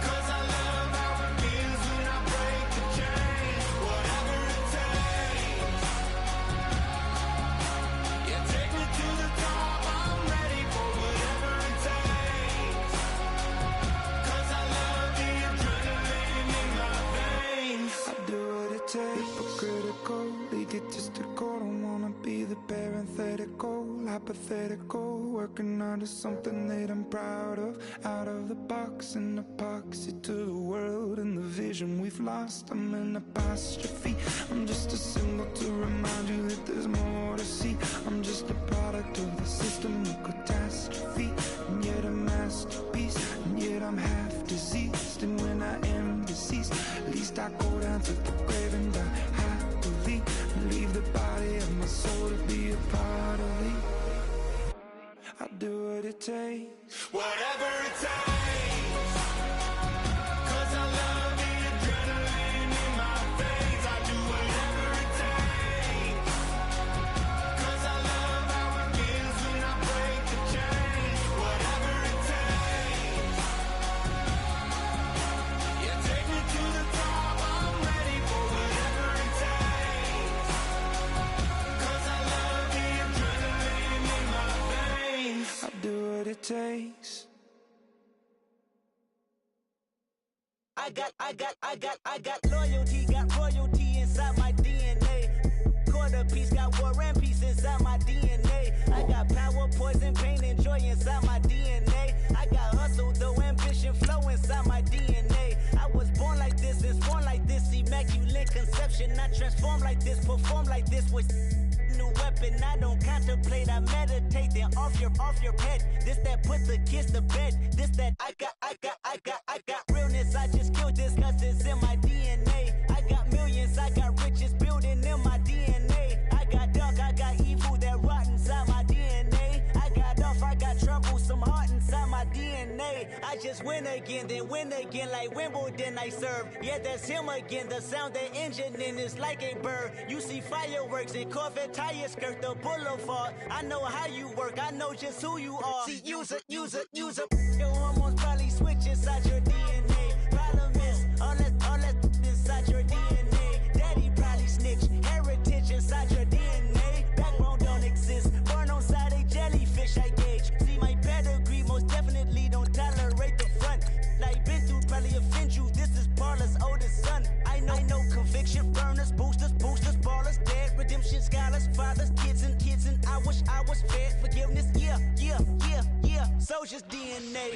'Cause I love how it feels when I break the chains. Whatever it takes. Yeah, take me to the top. I'm ready for whatever it takes. 'Cause I love the adrenaline in my veins. I do what it takes, hypocritical, egotistical. Don't wanna be the parenthetical, hypothetical. Working under something that I'm proud of. Out of the box, an epoxy to the world and the vision we've lost. I'm an apostrophe. I'm just a symbol to remind you that there's more to see. I'm just a product of the system of catastrophe, and yet a masterpiece. And yet I'm half diseased, and when I am deceased, at least I go down to the grave and die happily, and leave the body of my soul to be a part of me. I do what it takes. Whatever it takes. 'Cause I love the adrenaline in my veins. I do whatever it takes. 'Cause I love how it feels when I break the chains. Whatever it takes. Yeah, take me to the top. I'm ready for whatever it takes. 'Cause I love the adrenaline in my veins. I do what it takes. I got loyalty, got royalty inside my DNA. Quarter piece, got war and peace inside my DNA. I got power, poison, pain, and joy inside my DNA. I got hustle, though ambition, flow inside my DNA. I was born like this, and born like this, immaculate conception. I transform like this, perform like this with new weapon. I don't contemplate, I meditate, then off your head. This that put the kids to bed. This that I got realness. I just killed this 'cause it's in my DNA. I got millions, I got riches building in my DNA. I got dark, I got evil that rot inside my DNA. I got off, I got trouble, some heart inside my DNA. I just win again, then win again like Wimbledon I serve. Yeah, that's him again. The sound the engine in is like a bird. You see fireworks and Corvette tires skirt the boulevard. I know how you work, I know just who you are. See, use it. Your hormones probably switch inside your DNA. Problem is, all that inside your DNA. Daddy probably snitch, heritage inside your DNA. Backbone don't exist, born on side a jellyfish I gauge. See my pedigree, most definitely don't die.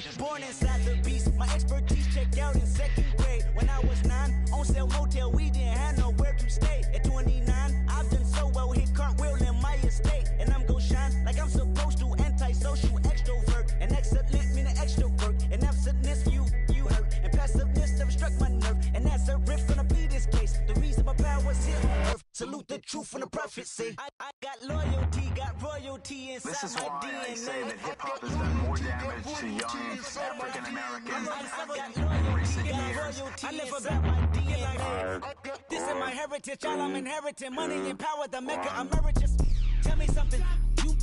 day. Born inside the beast, my expertise checked out in 2nd grade. When I was 9, on sale motel, we didn't have nowhere to stay. At 29, I've done so well, hit cartwheel in my estate. And I'm gon' shine like I'm supposed to, antisocial extrovert. And excellent meaning extra work. And absentness, you hurt. And passiveness never struck my nerve. And that's a riff gonna be this case. The reason my power's here on earth. Salute the truth from the prophecy. I got loyalty, got royalty inside This is my why DNA. I say that hip-hop has done more damage to young African Americans than recent years. I live about my DNA. This is my heritage, all I'm inheriting. Money and power, the maker emeritus. Tell me something, you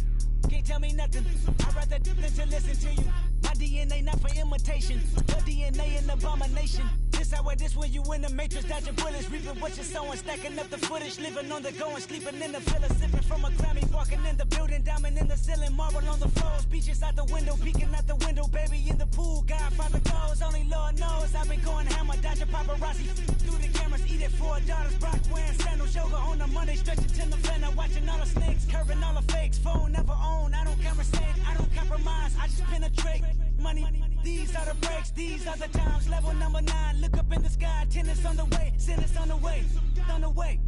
can't tell me nothing. I'd rather than to listen to you. My DNA not for imitation. Your DNA an abomination. This how it is when you in the matrix, dodging bullets, reaping what you're sowing, stacking up the footage, living on the go and sleeping in the villa, sipping from a Grammy, walking in the building, diamond in the ceiling, marble on the floors, beaches out the window, peeking out the window, baby in the pool, Godfather goes, only Lord knows, I've been going hammer, dodging paparazzi, through the cameras, eating $4, Brock wearing sandals, yoga on a Monday, stretching till November, watching all the snakes, curving all the fakes, phone never own, I don't conversate, I don't compromise, I just penetrate, money, these are the breaks, these are the times, level number 9, look up in the sky, tennis on the way, sentence on the way, on the way.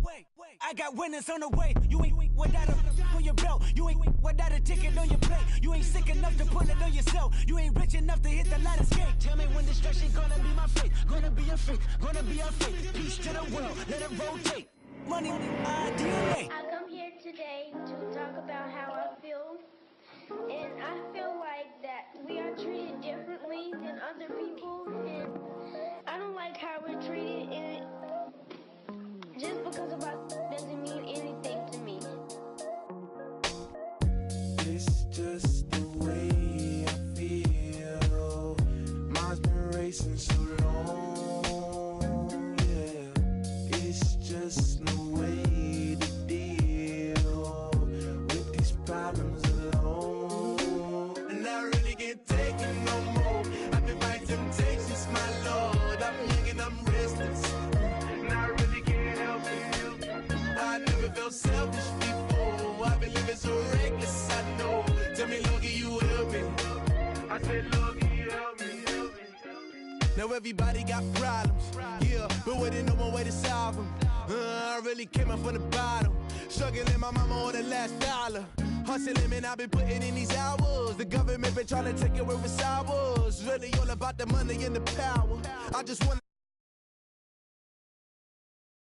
I got winners on the way. You ain't without a on your belt. You ain't without a ticket on your plate. You ain't sick enough to pull it on yourself. You ain't rich enough to hit the ladder skate. Tell me when destruction gonna be my fate. Gonna be a fate. Gonna be a fate. Peace to the world. Let it rotate. Money, DNA. I come here today to talk about how I feel. And I feel like that we are treated differently than other people, and I don't like how we're treated, and just because of us doesn't mean anything to me. It's just the way I feel. Mine's been racing so long, yeah. It's just no way to deal with these problems alone. And I really can't take it no more. I've been fighting temptations, my Lord. I'm young and I'm restless, and I really can't help it. I never felt selfish before. I've been living so reckless, I know. Tell me, Lord, can you help me? I said, Lord, can you help me? Now everybody got problems, yeah, but waiting no one way to solve them. I really came up from the bottom, struggling my mama on the last dollar. Hustling, man, I've been putting in these hours. The government been trying to take away what's ours. Really all about the money and the power. I just want